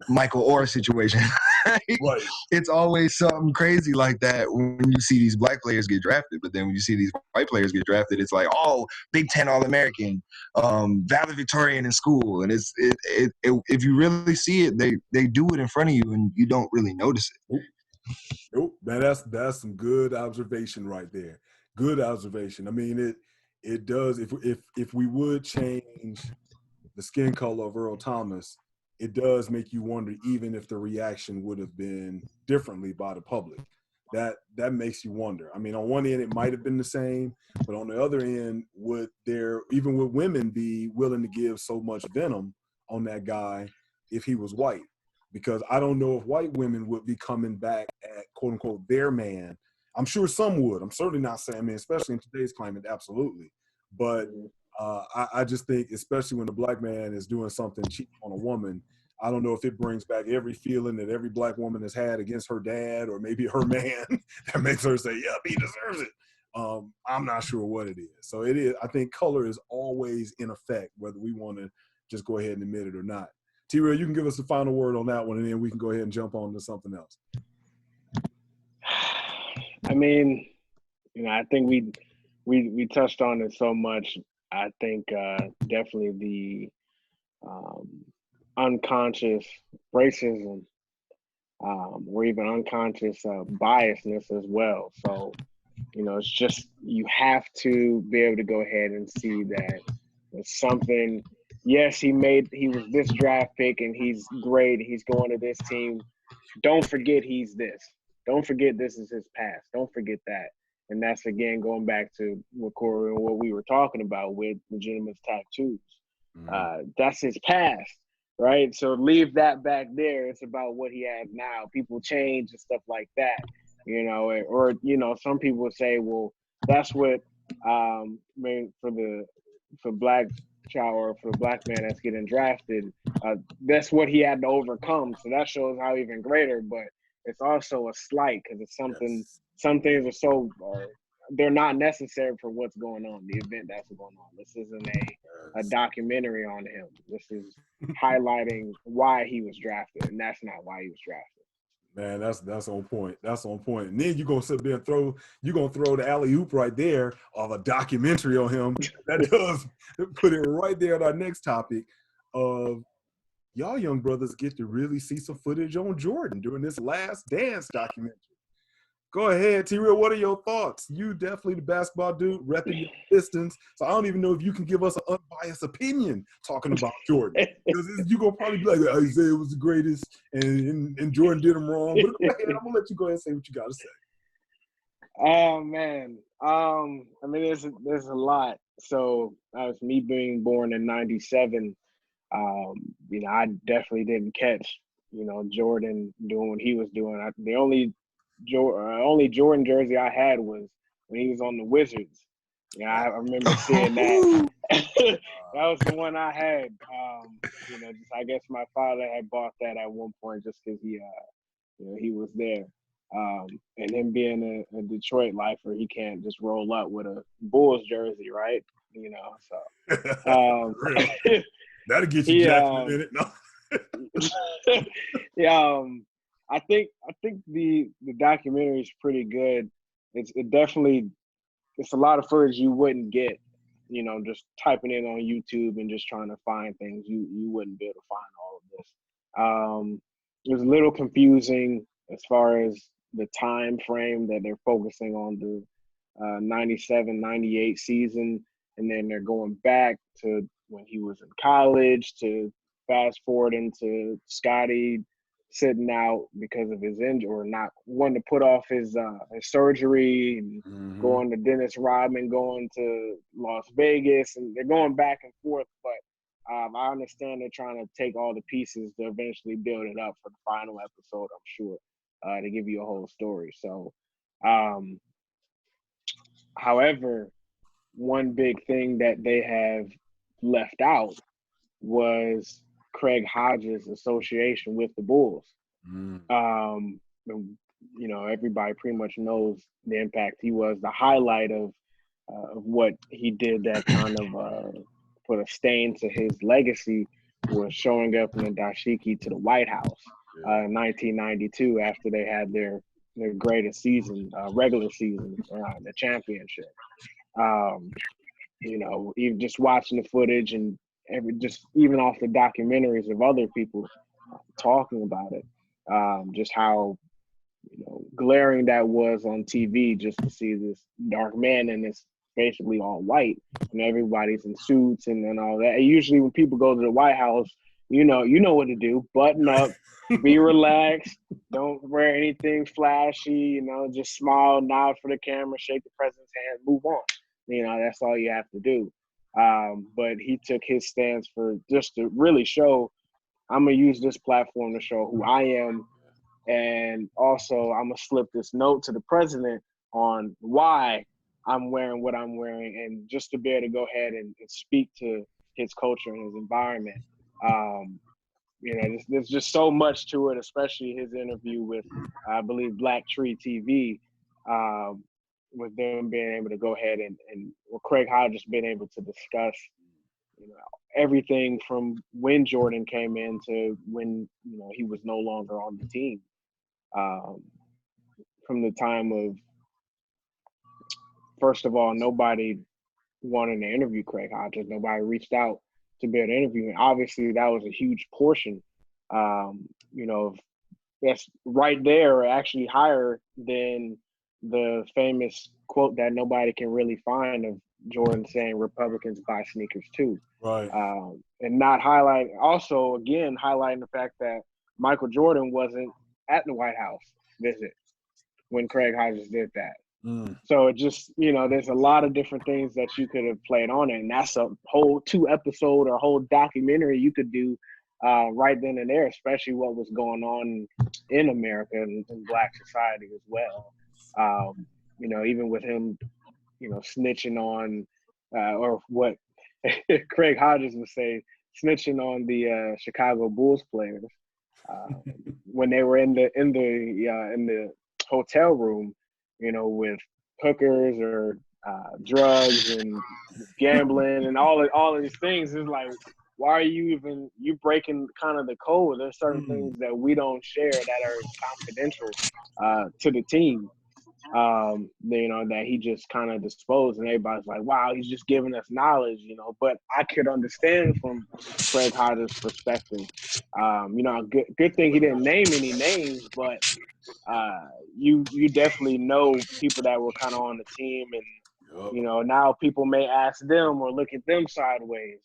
Michael Orr situation. Right. It's always something crazy like that when you see these black players get drafted. But then when you see these white players get drafted, it's like, oh, Big Ten All-American, valedictorian in school. And if you really see it, they do it in front of you and you don't really notice it. Nope. That's some good observation right there. Good observation. I mean, it does. If we would change the skin color of Earl Thomas, it does make you wonder, even if the reaction would have been differently by the public. That makes you wonder. I mean, on one end, it might have been the same, but on the other end, would women be willing to give so much venom on that guy if he was white? Because I don't know if white women would be coming back at quote unquote their man. I'm sure some would. I'm certainly not saying, I mean, especially in today's climate, absolutely. But I just think, especially when the black man is doing something cheap on a woman, I don't know if it brings back every feeling that every black woman has had against her dad or maybe her man that makes her say, yep, he deserves it. I'm not sure what it is. So it is. I think color is always in effect, whether we want to just go ahead and admit it or not. T-Rail, you can give us the final word on that one, and then we can go ahead and jump on to something else. I mean, I think we touched on it so much. I think definitely the unconscious racism or even unconscious biasness as well. So, it's just you have to be able to go ahead and see that it's something. Yes, he was this draft pick and he's great. He's going to this team. Don't forget he's this. Don't forget this is his past. Don't forget that. And that's, again, going back to what Corey and what we were talking about with legitimate tattoos. That's his past, right? So leave that back there. It's about what he has now. People change and stuff like that, or some people would say, well, that's what, for black child or for a black man that's getting drafted, that's what he had to overcome. So that shows how even greater, but it's also a slight because it's something. Yes. Some things are so they're not necessary for what's going on, the event that's going on. This isn't a documentary on him. This is highlighting why he was drafted, and that's not why he was drafted. Man, that's on point. That's on point. And then you're gonna sit there and throw the alley oop right there of a documentary on him. That does put it right there on our next topic of y'all young brothers get to really see some footage on Jordan during this Last Dance documentary. Go ahead, T-Real. What are your thoughts? You definitely the basketball dude, repping your Pistons. So I don't even know if you can give us an unbiased opinion talking about Jordan. Because you're going to probably be like, Isaiah was the greatest and Jordan did him wrong. But go ahead, I'm going to let you go ahead and say what you got to say. Oh, man. I mean, there's a lot. So me being born in 97, I definitely didn't catch, Jordan doing what he was doing. The only Jordan jersey I had was when he was on the Wizards. I remember seeing that. That was the one I had. I guess my father had bought that at one point just because he was there. And him being a Detroit lifer, he can't just roll up with a Bulls jersey, right? So. That'll get you Jackson in a minute. No. Yeah. I think the documentary is pretty good. It's a lot of footage you wouldn't get, just typing in on YouTube and just trying to find things. You wouldn't be able to find all of this. It was a little confusing as far as the time frame that they're focusing on the 97-98 season, and then they're going back to when he was in college to fast forward into Scottie sitting out because of his injury or not wanting to put off his surgery and going to Dennis Rodman, going to Las Vegas, and they're going back and forth. But I understand they're trying to take all the pieces to eventually build it up for the final episode, I'm sure, to give you a whole story. So, however, one big thing that they have left out was Craig Hodges' association with the Bulls. Everybody pretty much knows the impact he was. The highlight of what he did that kind of put a stain to his legacy was showing up in the dashiki to the White House in 1992 after they had their greatest season, regular season, the championship. Even just watching the footage and even off the documentaries of other people talking about it, just how glaring that was on TV, just to see this dark man and it's basically all white and everybody's in suits and all that. And usually when people go to the White House, you know what to do: button up, be relaxed, don't wear anything flashy, just smile, nod for the camera, shake the president's hand, move on. That's all you have to do. But he took his stance for just to really show, I'm going to use this platform to show who I am. And also I'm going to slip this note to the president on why I'm wearing what I'm wearing, and just to be able to go ahead and speak to his culture and his environment. There's just so much to it, especially his interview with, I believe, Black Tree TV, with them being able to go ahead and Craig Hodges being able to discuss, everything from when Jordan came in to when, he was no longer on the team. From the time of, first of all, nobody wanted to interview Craig Hodges. Nobody reached out to be able to interview him. Obviously, that was a huge portion, of that's right there, actually higher than the famous quote that nobody can really find of Jordan saying Republicans buy sneakers too. Right. And not also again highlighting the fact that Michael Jordan wasn't at the White House visit when Craig Hodges did that. So it just, there's a lot of different things that you could have played on it. And that's a whole 2-episode or whole documentary you could do right then and there, especially what was going on in America and in Black society as well. Even with him, snitching on, or what Craig Hodges would say, snitching on the Chicago Bulls players when they were in the hotel room, with hookers or drugs and gambling and all of these things. It's like, why are you breaking kind of the code? There's certain things that we don't share that are confidential to the team. That he just kind of disposed, and everybody's like, wow, he's just giving us knowledge, but I could understand from Craig Hodges' perspective. Good thing he didn't name any names, but you definitely know people that were kind of on the team, and now people may ask them or look at them sideways.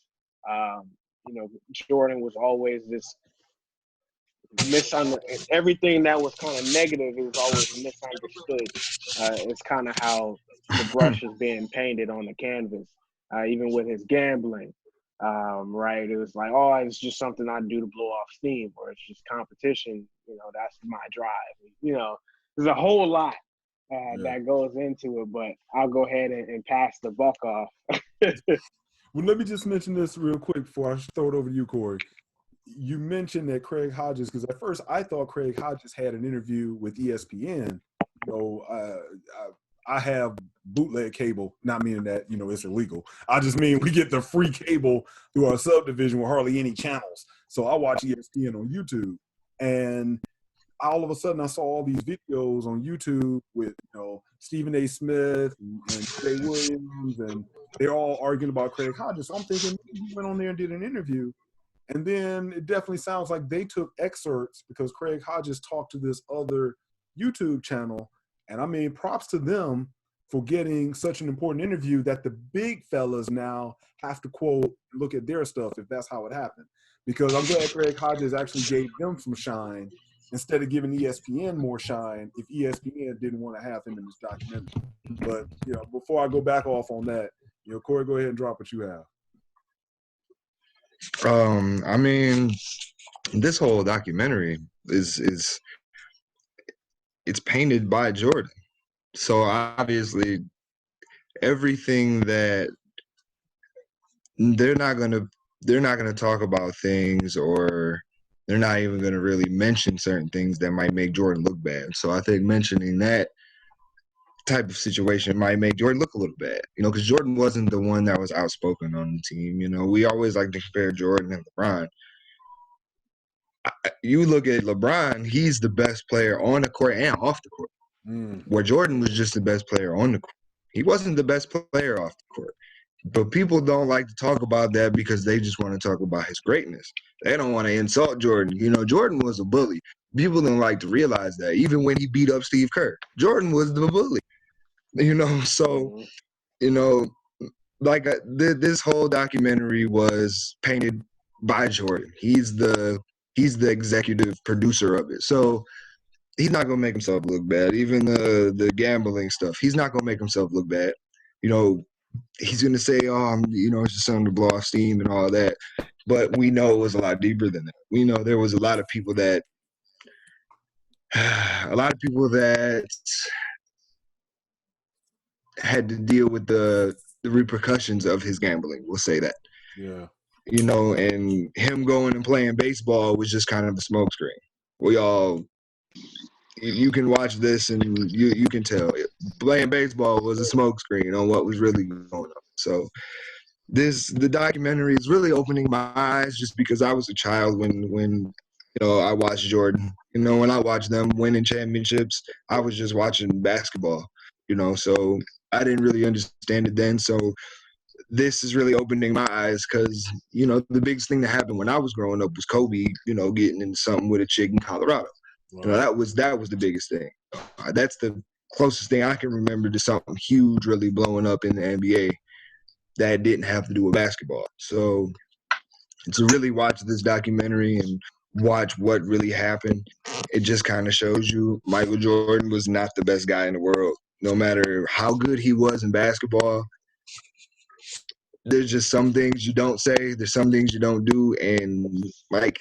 Jordan was always this everything that was kind of negative is always misunderstood. It's kind of how the brush is being painted on the canvas, even with his gambling. Right? It was like, oh, it's just something I do to blow off steam, or it's just competition. That's my drive. There's a whole lot that goes into it, but I'll go ahead and pass the buck off. Well, let me just mention this real quick before I throw it over to you, Corey. You mentioned that Craig Hodges, because at first I thought Craig Hodges had an interview with ESPN. I have bootleg cable, not meaning that, it's illegal. I just mean we get the free cable through our subdivision with hardly any channels. So I watch ESPN on YouTube. And all of a sudden I saw all these videos on YouTube with, Stephen A. Smith and Jay Williams, and they're all arguing about Craig Hodges. So I'm thinking he went on there and did an interview. And then it definitely sounds like they took excerpts because Craig Hodges talked to this other YouTube channel. And I mean, props to them for getting such an important interview that the big fellas now have to quote, look at their stuff if that's how it happened. Because I'm glad Craig Hodges actually gave them some shine instead of giving ESPN more shine if ESPN didn't want to have him in this documentary. But, before I go back off on that, Corey, go ahead and drop what you have. I mean, this whole documentary is it's painted by Jordan. So obviously everything that they're not gonna talk about things, or they're not even gonna really mention certain things that might make Jordan look bad. So I think mentioning that type of situation might make Jordan look a little bad, because Jordan wasn't the one that was outspoken on the team. We always like to compare Jordan and LeBron. You look at LeBron, he's the best player on the court and off the court. Where Jordan was just the best player on the court. He wasn't the best player off the court. But people don't like to talk about that because they just want to talk about his greatness. They don't want to insult Jordan. Jordan was a bully. People don't like to realize that. Even when he beat up Steve Kerr, Jordan was the bully. So, this whole documentary was painted by Jordan. He's the executive producer of it. So he's not gonna make himself look bad. Even the gambling stuff, he's not gonna make himself look bad. He's gonna say, "Oh, it's just something to blow off steam and all that." But we know it was a lot deeper than that. We know there was a lot of people that had to deal with the repercussions of his gambling. We'll say that. Yeah. And him going and playing baseball was just kind of a smokescreen. You can watch this and you can tell playing baseball was a smokescreen on what was really going on. So the documentary is really opening my eyes, just because I was a child when I watched Jordan. When I watched them winning championships, I was just watching basketball. So I didn't really understand it then. So this is really opening my eyes, because the biggest thing that happened when I was growing up was Kobe, getting into something with a chick in Colorado. You know, that was the biggest thing. That's the closest thing I can remember to something huge really blowing up in the NBA that didn't have to do with basketball. So to really watch this documentary and watch what really happened, it just kind of shows you Michael Jordan was not the best guy in the world. No matter how good he was in basketball, there's just some things you don't say, there's some things you don't do, and like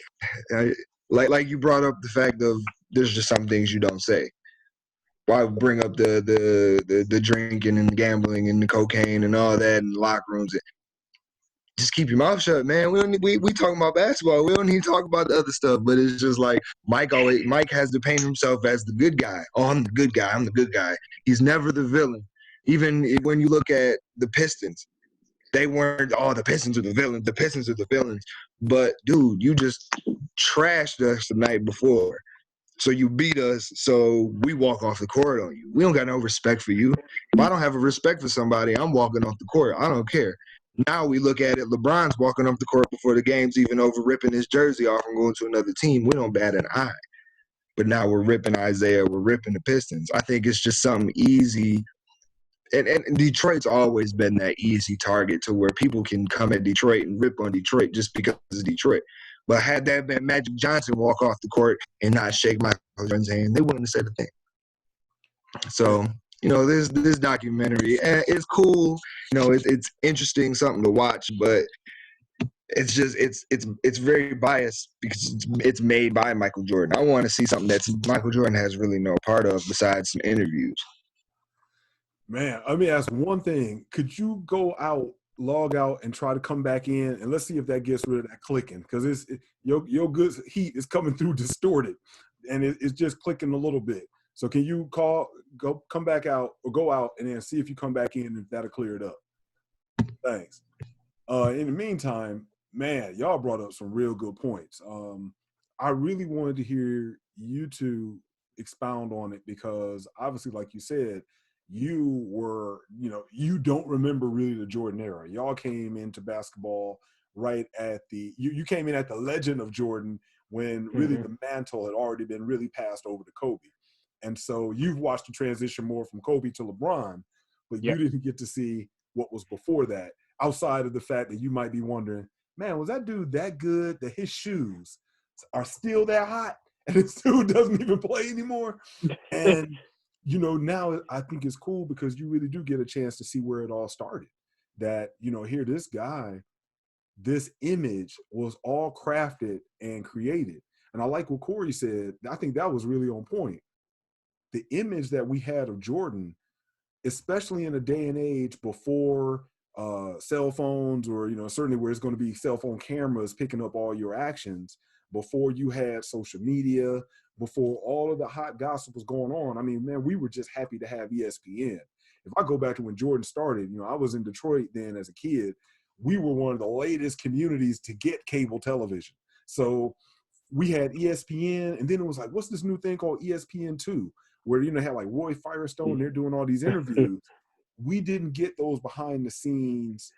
you brought up the fact of there's just some things you don't say. Why bring up the drinking and gambling and the cocaine and all that in the locker rooms? Just keep your mouth shut, man. We talking about basketball. We don't need to talk about the other stuff. But it's just like Mike has to paint himself as the good guy. Oh, I'm the good guy. I'm the good guy. He's never the villain. Even when you look at the Pistons, they weren't, oh, the Pistons are the villains. The Pistons are the villains. But, dude, you just trashed us the night before. So you beat us, so we walk off the court on you. We don't got no respect for you. If I don't have a respect for somebody, I'm walking off the court. I don't care. Now we look at it, LeBron's walking off the court before the game's even over, ripping his jersey off and going to another team. We don't bat an eye. But now we're ripping Isaiah. We're ripping the Pistons. I think it's just something easy. And Detroit's always been that easy target to where people can come at Detroit and rip on Detroit just because it's Detroit. But had that been Magic Johnson walk off the court and not shake Michael Jordan's hand, they wouldn't have said a thing. So, you know, this documentary, it's cool. You know, it's interesting, something to watch, but it's just it's very biased because it's made by Michael Jordan. I want to see something that Michael Jordan has really no part of besides some interviews. Man, let me ask one thing. Could you go out, log out, and try to come back in, and let's see if that gets rid of that clicking, because your good heat is coming through distorted, and it's just clicking a little bit. So can you come back out, or go out, and then see if you come back in, if that'll clear it up. Thanks. In the meantime, man, y'all brought up some real good points. I really wanted to hear you two expound on it because obviously, like you said, you don't remember really the Jordan era. Y'all came into basketball right at you came in at the legend of Jordan when really the mantle had already been really passed over to Kobe. And so you've watched the transition more from Kobe to LeBron, but you didn't get to see what was before that, outside of the fact that you might be wondering, man, was that dude that good that his shoes are still that hot and this dude doesn't even play anymore? And you know, now I think it's cool because you really do get a chance to see where it all started. That, you know, here, this guy, this image was all crafted and created. And I like what Corey said. I think that was really on point. The image that we had of Jordan, especially in a day and age before cell phones, or, you know, certainly where it's going to be cell phone cameras picking up all your actions, before you had social media, before all of the hot gossip was going on. I mean, man, we were just happy to have ESPN. If I go back to when Jordan started, you know, I was in Detroit then as a kid. We were one of the latest communities to get cable television. So we had ESPN, and then it was like, what's this new thing called ESPN2, where, you know, had like Roy Firestone, they're doing all these interviews. We didn't get those behind the scenes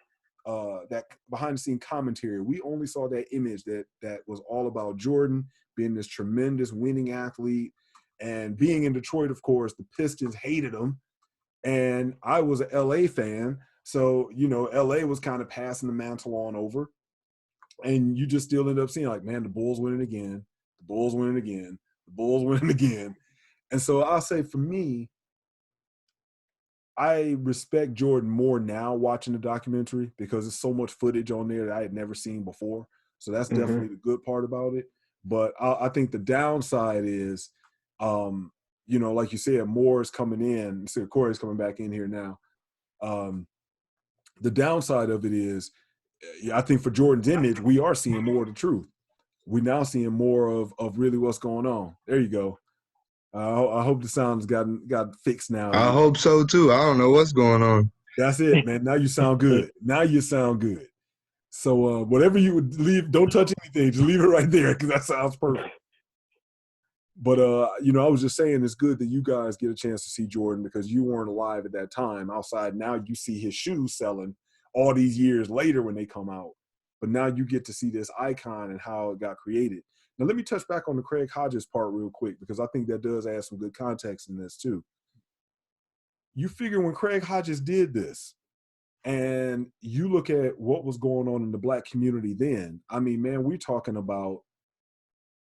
commentary. We only saw that image that was all about Jordan being this tremendous winning athlete, and being in Detroit, of course, the Pistons hated him, and I was an LA fan, so, you know, LA was kind of passing the mantle on over, and you just still end up seeing, like, man, the Bulls winning again, the Bulls winning again, the Bulls winning again. And so I'll say, for me, I respect Jordan more now watching the documentary because there's so much footage on there that I had never seen before. So that's definitely the good part about it. But I think the downside is, you know, like you said, more is coming in. So Corey's coming back in here now. The downside of it is, I think for Jordan's image, we are seeing more of the truth. We're now seeing more of really what's going on. There you go. I hope the sound's got fixed now. I hope so too. I don't know what's going on. That's it, man. Now you sound good. Now you sound good. So whatever you would leave, don't touch anything. Just leave it right there because that sounds perfect. But, you know, I was just saying it's good that you guys get a chance to see Jordan because you weren't alive at that time. Outside now you see his shoes selling all these years later when they come out. But now you get to see this icon and how it got created. Now, let me touch back on the Craig Hodges part real quick, because I think that does add some good context in this too. You figure when Craig Hodges did this, and you look at what was going on in the Black community then, I mean, man, we're talking about,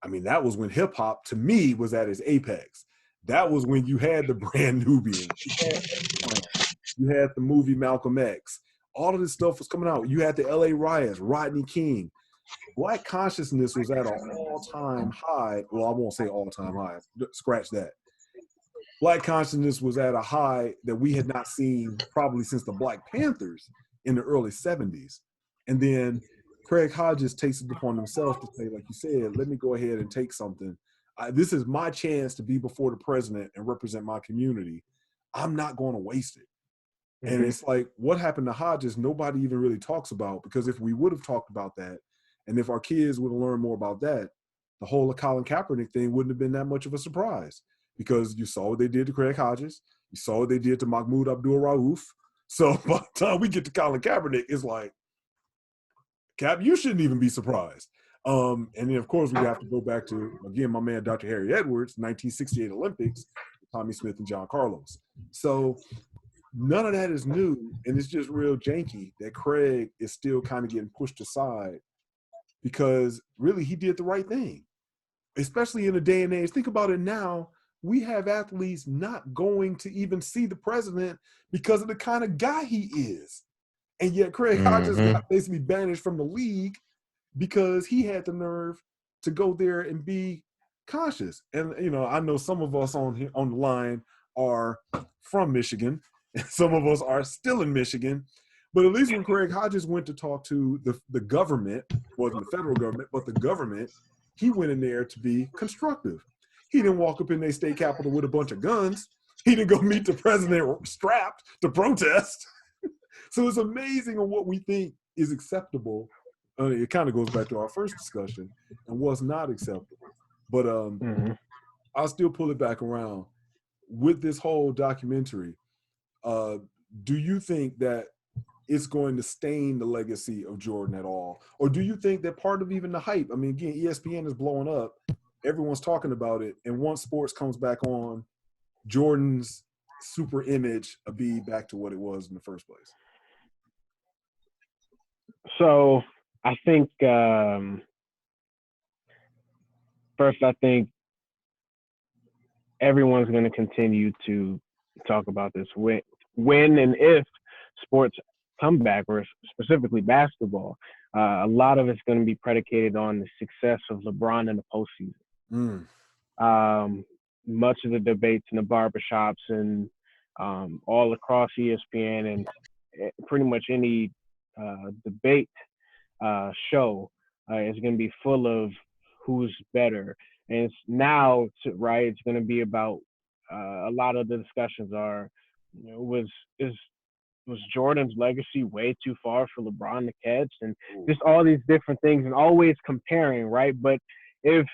I mean, that was when hip hop, to me, was at its apex. That was when you had the Brand Nubian, you had the movie Malcolm X. All of this stuff was coming out. You had the LA riots, Rodney King. Black consciousness was at an all-time high. Well, I won't say all-time high. Scratch that. Black consciousness was at a high that we had not seen probably since the Black Panthers in the early 70s. And then Craig Hodges takes it upon himself to say, like you said, let me go ahead and take something. This is my chance to be before the president and represent my community. I'm not going to waste it. And it's like, what happened to Hodges, nobody even really talks about, because if we would have talked about that, and if our kids would have learned more about that, the whole Colin Kaepernick thing wouldn't have been that much of a surprise, because you saw what they did to Craig Hodges. You saw what they did to Mahmoud Abdul-Rauf. So by the time we get to Colin Kaepernick, it's like, Cap, you shouldn't even be surprised. And then, of course, we have to go back to, again, my man, Dr. Harry Edwards, 1968 Olympics, Tommy Smith and John Carlos. So none of that is new, and it's just real janky that Craig is still kind of getting pushed aside, because really he did the right thing, especially in a day and age. Think about it now. We have athletes not going to even see the president because of the kind of guy he is. And yet Craig Hodges got basically banished from the league because he had the nerve to go there and be conscious. And, you know, I know some of us on the line are from Michigan, and some of us are still in Michigan. But at least when Craig Hodges went to talk to the government, wasn't the federal government, but the government, he went in there to be constructive. He didn't walk up in their state capitol with a bunch of guns. He didn't go meet the president strapped to protest. So it's amazing on what we think is acceptable. It kind of goes back to our first discussion and what's not acceptable. But I'll still pull it back around. With this whole documentary, do you think that it's going to stain the legacy of Jordan at all? Or do you think that part of even the hype, I mean, again, ESPN is blowing up, everyone's talking about it, and once sports comes back on, Jordan's super image will be back to what it was in the first place? So I think first, I think everyone's going to continue to talk about this when and if sports come back, or specifically basketball. A lot of it's going to be predicated on the success of LeBron in the postseason. Much of the debates in the barbershops and all across ESPN and pretty much any debate show is going to be full of who's better. And it's now, right, it's going to be about a lot of the discussions are, you know, was Jordan's legacy way too far for LeBron to catch, and just all these different things, and always comparing, right? But if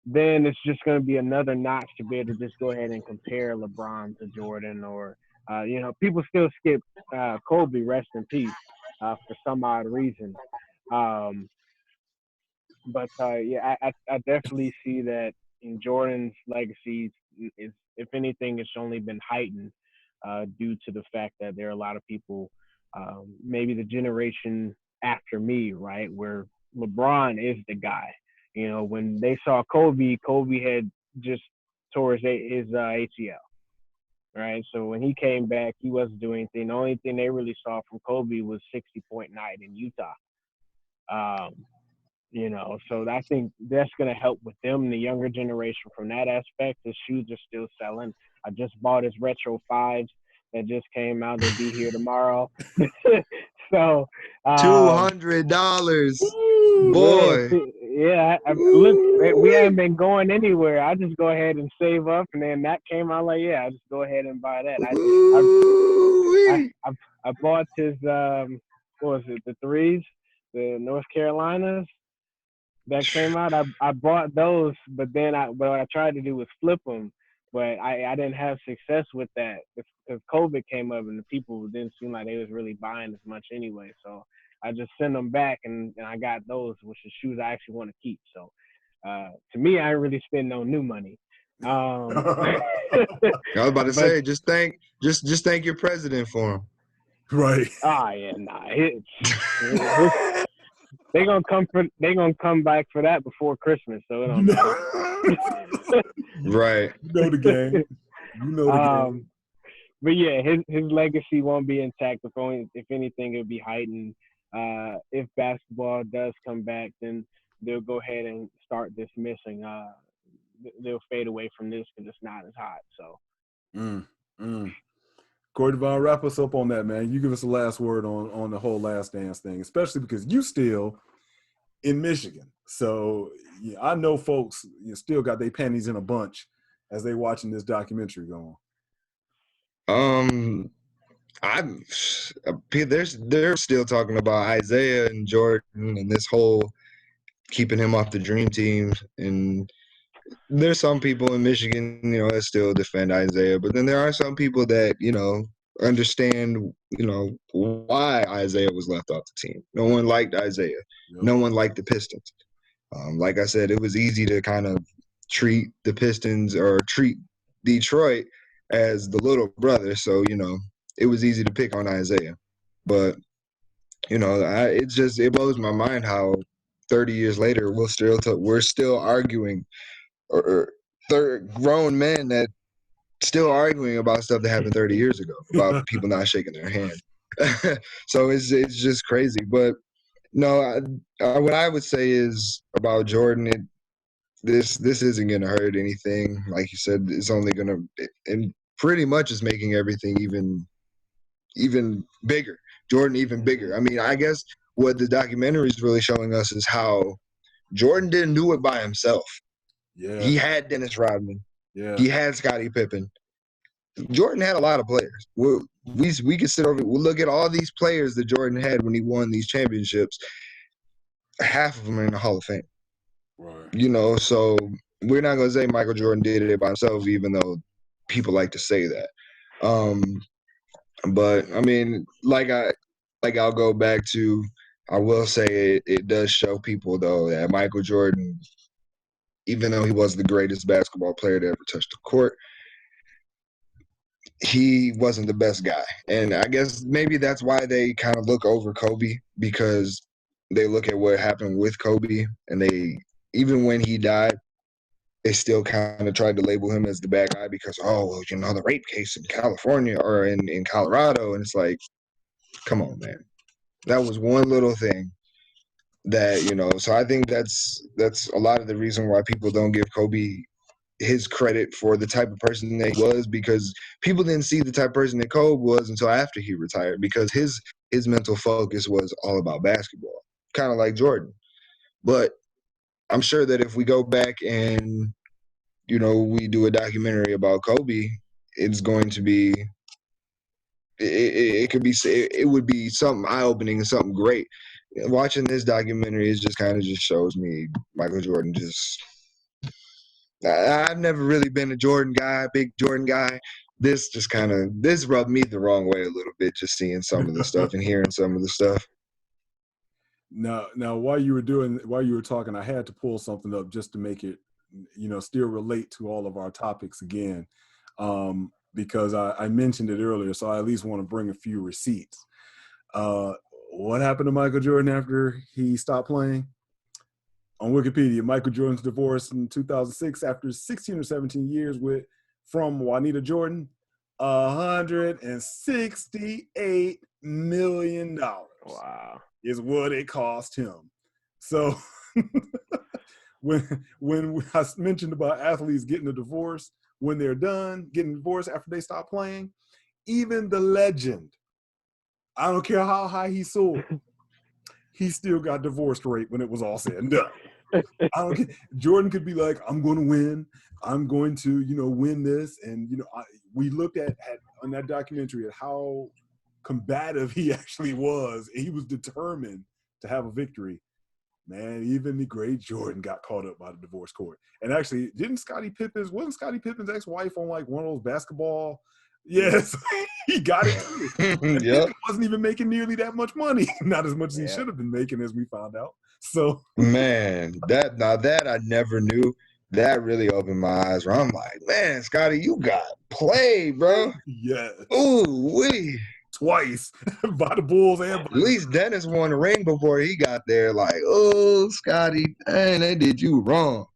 then it's just going to be another notch to be able to just go ahead and compare LeBron to Jordan, or you know, people still skip Kobe, rest in peace, for some odd reason. But yeah, I definitely see that in Jordan's legacy is, if anything, it's only been heightened due to the fact that there are a lot of people, maybe the generation after me, right, where LeBron is the guy. You know, when they saw Kobe had just tore his ACL, right? So when he came back, he wasn't doing anything. The only thing they really saw from Kobe was 60-point night in Utah. You know, so I think that's going to help with them, the younger generation, from that aspect. His shoes are still selling. I just bought his retro 5s that just came out. They'll be here tomorrow. So $200, boy. Yeah. Look, we haven't been going anywhere. I just go ahead and save up, and then that came out, like, yeah, I just go ahead and buy that. I bought his what was it, the 3s, the North Carolinas that came out. I bought those, but then what I tried to do was flip them, but I didn't have success with that because COVID came up and the people didn't seem like they was really buying as much anyway. So I just sent them back, and I got those, which are shoes I actually want to keep. So To me, I ain't really spend no new money. I was about to But say, just thank your president for him. Right. yeah, nah. They gonna come back for that before Christmas, so it don't matter. Right. You know the game. You know the game. But yeah, his legacy won't be intact. If anything, it'll be heightened. If basketball does come back, then they'll go ahead and start dismissing. They'll fade away from this because it's not as hot. So. Corey Devon, wrap us up on that, man. You give us the last word on the whole Last Dance thing, especially because you still in Michigan. So yeah, I know folks still got their panties in a bunch as they watching this documentary go on. They're still talking about Isaiah and Jordan and this whole keeping him off the dream team. And there's some people in Michigan, that still defend Isaiah, but then there are some people that, understand, why Isaiah was left off the team. No one liked Isaiah. Yep. No one liked the Pistons. Like I said, it was easy to kind of treat the Pistons or treat Detroit as the little brother. So, it was easy to pick on Isaiah. But, it blows my mind how 30 years later we're still arguing, or grown men that still arguing about stuff that happened 30 years ago about people not shaking their hand. So it's just crazy. But no, what I would say is about Jordan, this isn't going to hurt anything. Like you said, it's only going to, and pretty much is making everything even bigger. Jordan even bigger. I mean, I guess what the documentary is really showing us is how Jordan didn't do it by himself. Yeah. He had Dennis Rodman. Yeah. He had Scottie Pippen. Jordan had a lot of players. We can sit over. We'll look at all these players that Jordan had when he won these championships. Half of them are in the Hall of Fame. Right. So we're not gonna say Michael Jordan did it by himself, even though people like to say that. But I mean, I'll go back to. I will say it does show people though that Michael Jordan, even though he was the greatest basketball player to ever touch the court, he wasn't the best guy. And I guess maybe that's why they kind of look over Kobe, because they look at what happened with Kobe, and even when he died, they still kind of tried to label him as the bad guy because, the rape case in California or in Colorado. And it's like, come on, man. That was one little thing that, so I think that's a lot of the reason why people don't give Kobe his credit for the type of person that he was, because people didn't see the type of person that Kobe was until after he retired, because his mental focus was all about basketball, kind of like Jordan. But I'm sure that if we go back and, we do a documentary about Kobe, it's going to be, it would be something eye-opening and something great. Watching this documentary is just kind of just shows me Michael Jordan I've never really been a big Jordan guy. This rubbed me the wrong way a little bit, just seeing some of the stuff and hearing some of the stuff. Now, while you were talking, I had to pull something up just to make it, still relate to all of our topics again, because I mentioned it earlier, so I at least want to bring a few receipts. What happened to Michael Jordan after he stopped playing? On Wikipedia, Michael Jordan's divorce in 2006 after 16 or 17 years from Juanita Jordan, $168 million. Wow. Is what it cost him. So when I mentioned about athletes getting a divorce, when they're done getting divorced after they stop playing, even the legend, I don't care how high he soared, he still got divorced rate when it was all said and done. I don't care. Jordan could be like, I'm going to win. I'm going to, win this. And, we looked at on that documentary at how combative he actually was. He was determined to have a victory. Man, even the great Jordan got caught up by the divorce court. And actually, wasn't Scottie Pippen's ex-wife on like one of those basketball Yes, he got it too. And Yep. he wasn't even making nearly that much money. Not as much as he should have been making, as we found out. So, Man, that I never knew. That really opened my eyes. Where I'm like, man, Scotty, you got played, bro. yes. Ooh, wee. Twice by the Bulls and by At least Dennis won a ring before he got there. Like, oh, Scotty, dang, they did you wrong.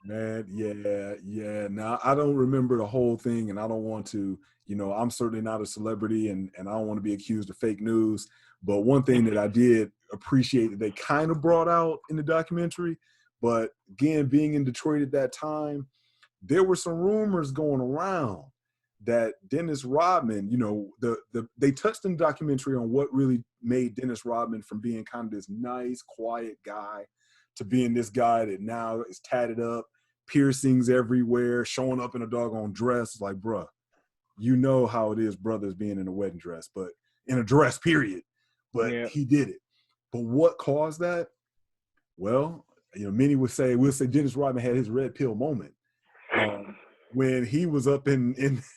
Man, yeah. Now, I don't remember the whole thing, and I don't want to, I'm certainly not a celebrity, and I don't want to be accused of fake news. But one thing that I did appreciate that they kind of brought out in the documentary, but again, being in Detroit at that time, there were some rumors going around that Dennis Rodman, they touched in the documentary on what really made Dennis Rodman from being kind of this nice, quiet guy to being this guy that now is tatted up, piercings everywhere, showing up in a doggone dress. It's like, bruh, you know how it is, brothers being in a wedding dress, but in a dress, period. But he did it. But what caused that? Well, many we'll say Dennis Rodman had his red pill moment. When he was up in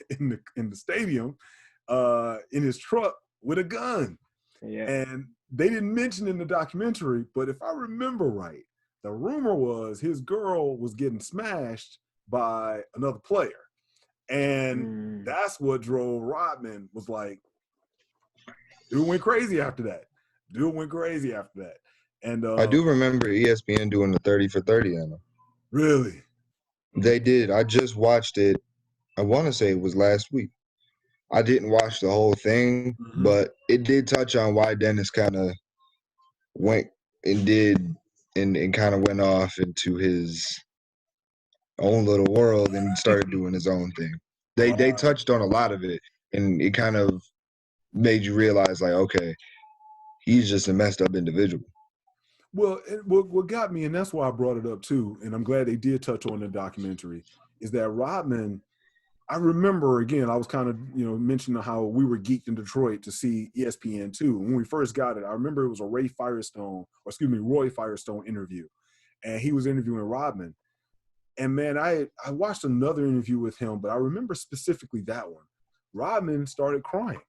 the stadium in his truck with a gun. Yeah. And they didn't mention in the documentary, but if I remember right, the rumor was his girl was getting smashed by another player. And that's what drove Rodman was like, dude went crazy after that. And I do remember ESPN doing the 30 for 30 on him. Really? They did. I just watched it. I want to say it was last week. I didn't watch the whole thing, but it did touch on why Dennis kind of went and did and kind of went off into his own little world and started doing his own thing. They touched on a lot of it, and it kind of made you realize, like, okay, he's just a messed up individual. Well, what got me, and that's why I brought it up too, and I'm glad they did touch on the documentary, is that Rodman, I remember, again, I was kind of, mentioning how we were geeked in Detroit to see ESPN2. When we first got it, I remember it was a Roy Firestone interview, and he was interviewing Rodman. And man, I watched another interview with him, but I remember specifically that one. Rodman started crying.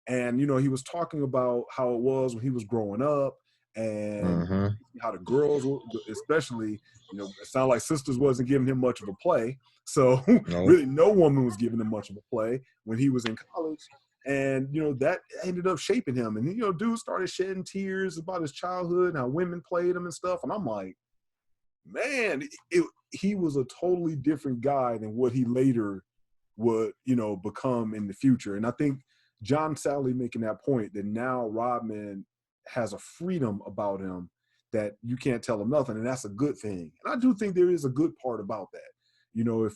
And, he was talking about how it was when he was growing up and how the girls, especially, it sounded like sisters wasn't giving him much of a play. So really no woman was giving him much of a play when he was in college. And, that ended up shaping him. And, dude started shedding tears about his childhood and how women played him and stuff. And I'm like, man, he was a totally different guy than what he later would, become in the future. And I think John Sally making that point that now Rodman has a freedom about him that you can't tell him nothing, and that's a good thing. And I do think there is a good part about that. If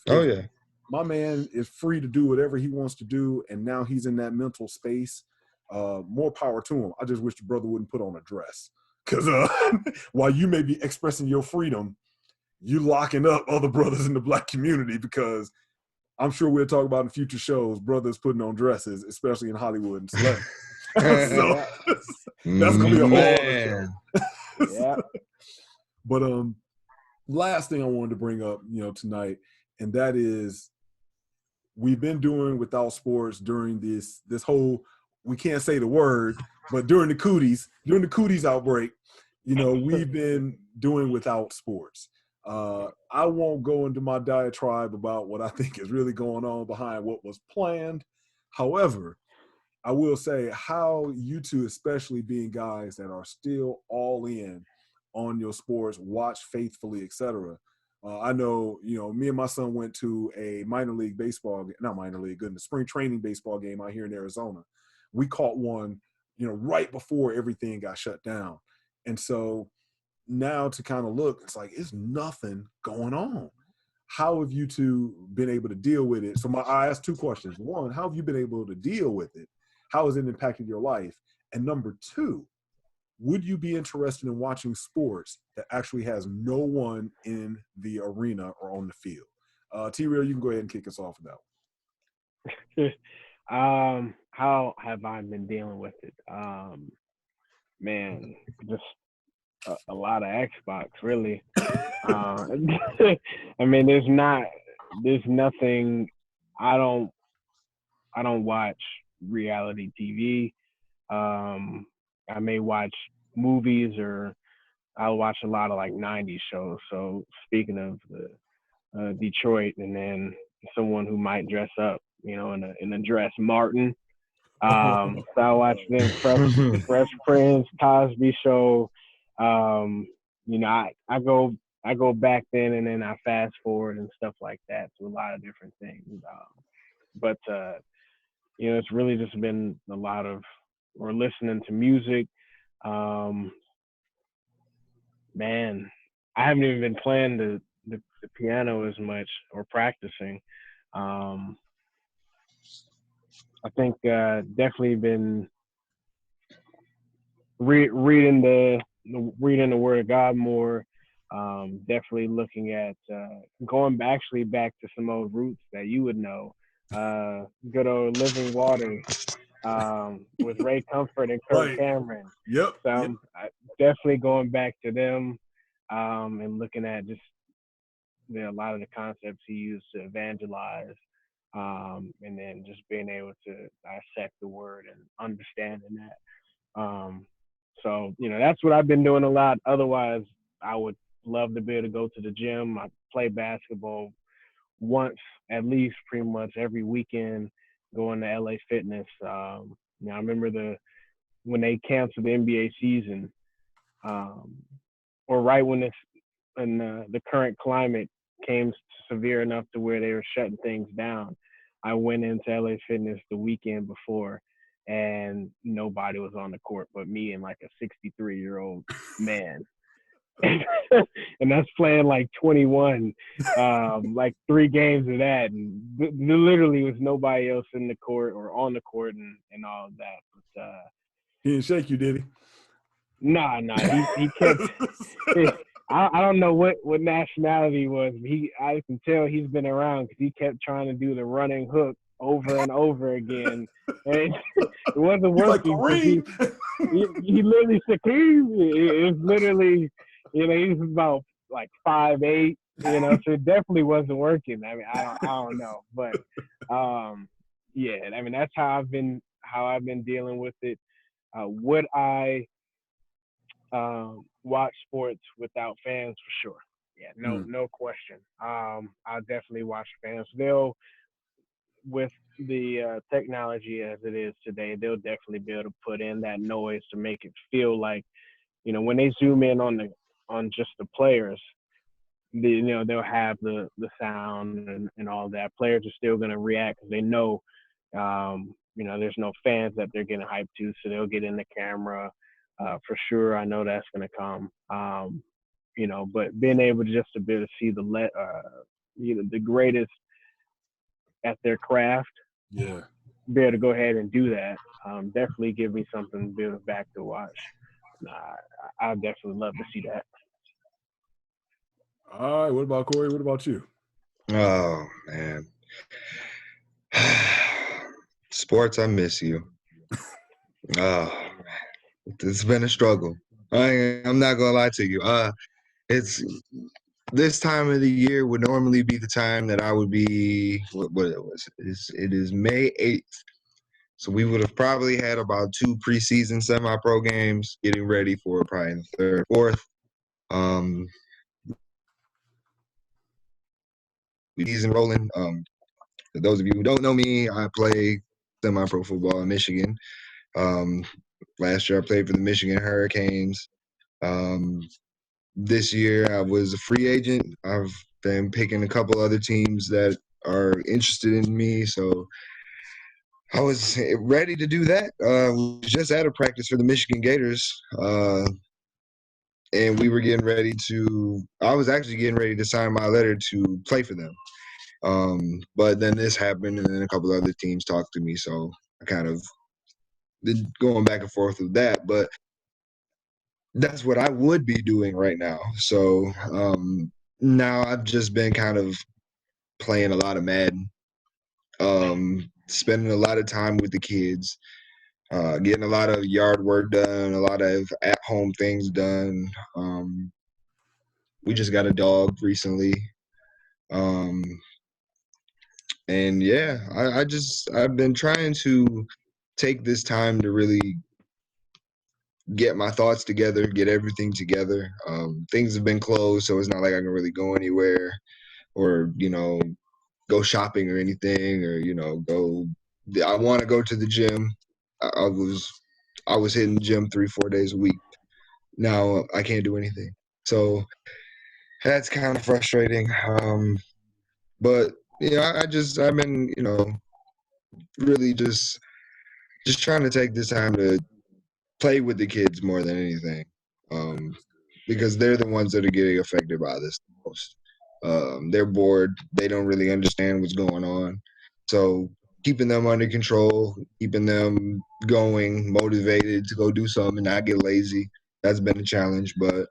my man is free to do whatever he wants to do, and now he's in that mental space, more power to him. I just wish the brother wouldn't put on a dress, because while you may be expressing your freedom, you locking up other brothers in the Black community, because I'm sure we'll talk about in future shows, brothers putting on dresses, especially in Hollywood and celebrity. So that's gonna be a whole other show. Yeah. But last thing I wanted to bring up, tonight, and that is we've been doing without sports during this whole, we can't say the word, but during the cooties outbreak, we've been doing without sports. I won't go into my diatribe about what I think is really going on behind what was planned. However, I will say how you two, especially being guys that are still all in on your sports, watch faithfully, etc. I know, me and my son went to a spring training baseball game out here in Arizona. We caught one, right before everything got shut down. And so now to kind of look, it's like, it's nothing going on. How have you two been able to deal with it? So I asked two questions. One, how have you been able to deal with it? How has it impacted your life? And number two, would you be interested in watching sports that actually has no one in the arena or on the field? T-Real, you can go ahead and kick us off with that one. How have I been dealing with it? Man, just a lot of Xbox, really. I mean, there's nothing. I don't I don't watch reality TV. I may watch movies, or I'll watch a lot of like '90s shows. So speaking of the Detroit, and then someone who might dress up, in a dress, Martin. So I watch them, Fresh Prince, Cosby Show. I go back then, and then I fast forward and stuff like that to a lot of different things. But it's really just been a lot of, or listening to music. Um, Man, I haven't even been playing the piano as much, or practicing. Um, I think definitely been reading reading the Word of God more. Definitely looking at going actually back to some old roots that you would know. Good old Living Waters, with Ray Comfort and Kirk Right. Cameron. Yep. So Yep. I'm definitely going back to them, and looking at just a lot of the concepts he used to evangelize, and then just being able to dissect the word and understanding that. So that's what I've been doing a lot. Otherwise, I would love to be able to go to the gym. I play basketball once at least, pretty much every weekend, going to LA Fitness. I remember when they canceled the NBA season, um, or right when the current climate came severe enough to where they were shutting things down. I went into LA Fitness the weekend before, and nobody was on the court but me and like a 63-year-old man. And that's playing like 21, like 3 games of that, and there literally was nobody else in the court or on the court, and all of that. But He didn't shake you, did he? nah, he kept. I don't know what nationality he was, but I can tell he's been around, because he kept trying to do the running hook over and over again, and it wasn't He's like, working, because Kareem. he literally said, it's literally, he's about like 5'8", so it definitely wasn't working. I mean, I don't know, but yeah, I mean, that's how I've been dealing with it. Would I watch sports without fans? For sure. Yeah, no question. I'll definitely watch fans. With the technology as it is today, they'll definitely be able to put in that noise to make it feel like, when they zoom in on just the players, they'll have the sound and all that. Players are still going to react because they know, there's no fans that they're getting hyped to, so they'll get in the camera. For sure, I know that's going to come. But being able to be able to see the greatest at their craft, Yeah. be able to go ahead and do that, definitely give me something to be able back to watch. I definitely love to see that. All right. What about Corey? What about you? Oh man. Sports, I miss you. Oh, it's been a struggle. I'm not gonna lie to you. It's this time of the year would normally be the time that I would be. What it was? It is May 8th, so we would have probably had about 2 preseason semi-pro games, getting ready for probably the third, fourth. Season rolling. For those of you who don't know me, I play semi-pro football in Michigan. Last year I played for the Michigan Hurricanes. This year I was a free agent. I've been picking a couple other teams that are interested in me, so I was ready to do that. We just out of practice for the Michigan Gators, and we were getting ready to. I was actually getting ready to sign my letter to play for them. But then this happened, and then a couple other teams talked to me, so I kind of been going back and forth with that. But that's what I would be doing right now. So now I've just been kind of playing a lot of Madden, spending a lot of time with the kids, getting a lot of yard work done, a lot of at-home things done. We just got a dog recently. And yeah, I've been trying to take this time to really get my thoughts together, get everything together. Things have been closed, so it's not like I can really go anywhere or, go shopping or anything, or, go. I want to go to the gym. I was hitting the gym 3-4 days a week. Now I can't do anything. So that's kind of frustrating. But I've been, really just trying to take this time to play with the kids more than anything, because they're the ones that are getting affected by this the most. They're bored. They don't really understand what's going on. So keeping them under control, keeping them going, motivated to go do something and not get lazy, that's been a challenge. But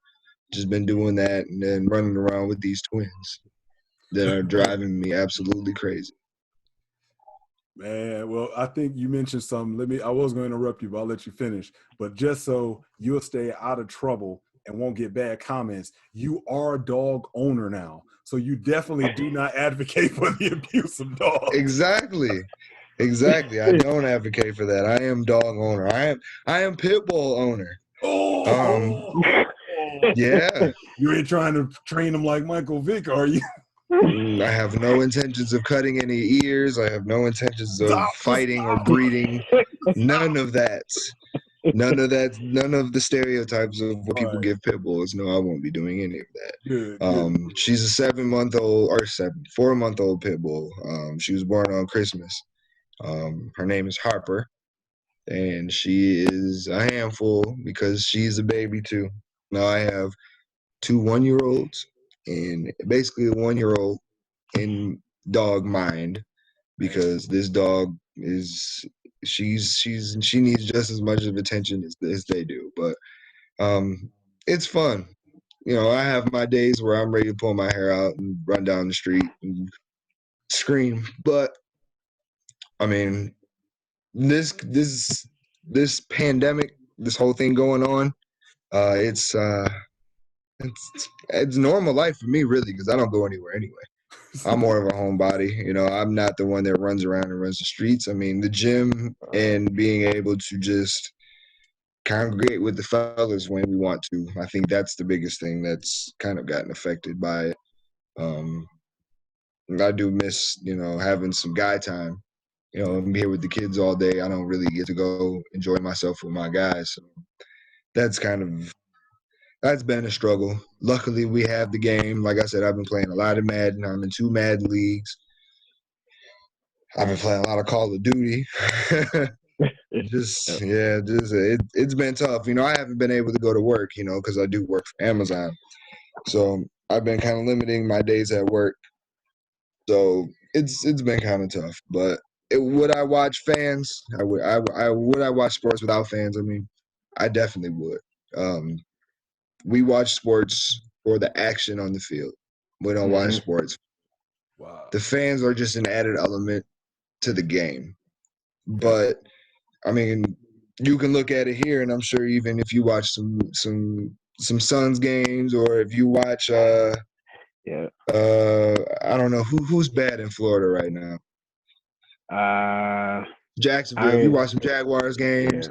just been doing that and then running around with these twins that are driving me absolutely crazy. Man, well, I think you mentioned something. I was going to interrupt you, but I'll let you finish. But just so you'll stay out of trouble and won't get bad comments, you are a dog owner now. So you definitely do not advocate for the abuse of dogs. Exactly. I don't advocate for that. I am dog owner. I am pit bull owner. Yeah. You ain't trying to train them like Michael Vick, are you? I have no intentions of cutting any ears. I have no intentions of fighting or breeding. None of that. None of that. None of the stereotypes of what people give pit bulls. No, I won't be doing any of that. Good. She's a 4-month-old pit bull. She was born on Christmas. Her name is Harper, and she is a handful because she's a baby too. Now I have 2 1-year-olds and basically a 1-year-old in dog mind, because this dog is she needs just as much of attention as they do. But it's fun. I have my days where I'm ready to pull my hair out and run down the street and scream. But I mean, this pandemic, this whole thing going on, it's normal life for me, really, because I don't go anywhere anyway. I'm more of a homebody. I'm not the one that runs around and runs the streets. I mean, the gym and being able to just congregate with the fellas when we want to, I think that's the biggest thing that's kind of gotten affected by it. I do miss, having some guy time. I'm here with the kids all day. I don't really get to go enjoy myself with my guys. So that's been a struggle. Luckily, we have the game. Like I said, I've been playing a lot of Madden. I'm in 2 Madden leagues. I've been playing a lot of Call of Duty. It's been tough. I haven't been able to go to work, because I do work for Amazon. So I've been kind of limiting my days at work. So it's been kind of tough. But would I watch fans? Would I watch sports without fans? I mean, I definitely would. We watch sports for the action on the field. We don't watch sports. Wow. The fans are just an added element to the game. But I mean, you can look at it here, and I'm sure even if you watch some Suns games, or if you watch I don't know who's bad in Florida right now. Jacksonville. If you watch some Jaguars games,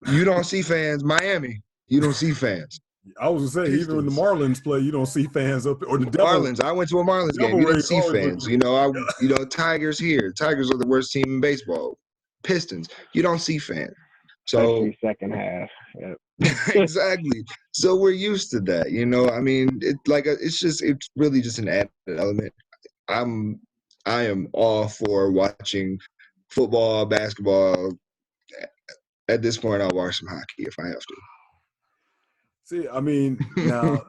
you don't see fans. Miami, you don't see fans. I was gonna say, Pistons. Even when the Marlins play, you don't see fans up there. Or the Marlins. I went to a Marlins game. You didn't see fans. Tigers here. Tigers are the worst team in baseball. Pistons. You don't see fans. So second half. Yep. Exactly. So we're used to that. I mean, it's really just an added element. I am all for watching football, basketball. At this point, I'll watch some hockey if I have to. See, I mean, now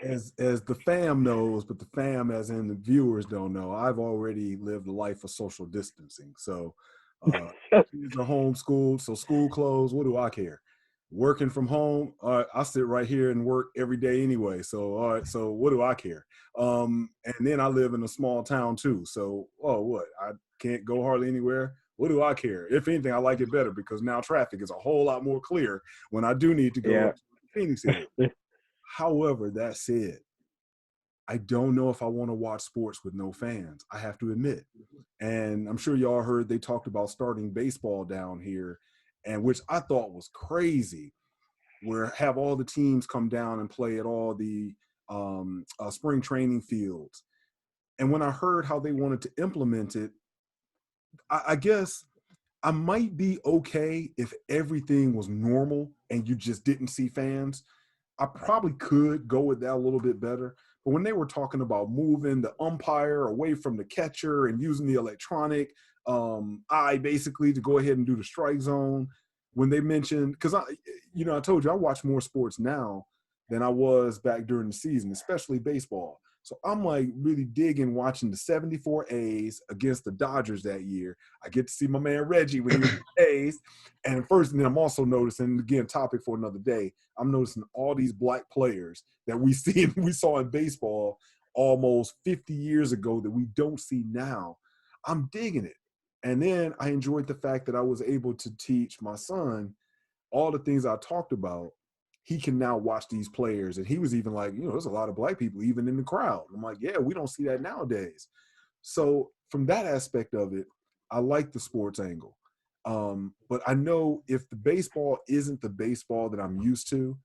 as the fam knows, but the fam, as in the viewers, don't know, I've already lived a life of social distancing. So kids are homeschooled, so school closed. What do I care? Working from home, I sit right here and work every day anyway. So all right, so what do I care? And then I live in a small town too. So what? I can't go hardly anywhere. What do I care? If anything, I like it better because now traffic is a whole lot more clear when I do need to go. Yeah. Phoenix area. However, that said, I don't know if I want to watch sports with no fans. I have to admit. And I'm sure y'all heard they talked about starting baseball down here, and which I thought was crazy, where have all the teams come down and play at all the spring training fields. And when I heard how they wanted to implement it, I guess I might be okay if everything was normal and you just didn't see fans. I probably could go with that a little bit better. But when they were talking about moving the umpire away from the catcher and using the electronic eye basically to go ahead and do the strike zone, when they mentioned, because I told you I watch more sports now than I was back during the season, especially baseball. So I'm like really digging watching the 74 A's against the Dodgers that year. I get to see my man Reggie when he was with the A's. And first, and then I'm also noticing, again, topic for another day, I'm noticing all these black players that we saw in baseball almost 50 years ago that we don't see now. I'm digging it. And then I enjoyed the fact that I was able to teach my son all the things I talked about. He can now watch these players. And he was even like, there's a lot of black people even in the crowd. I'm like, yeah, we don't see that nowadays. So from that aspect of it, I like the sports angle. But I know if the baseball isn't the baseball that I'm used to,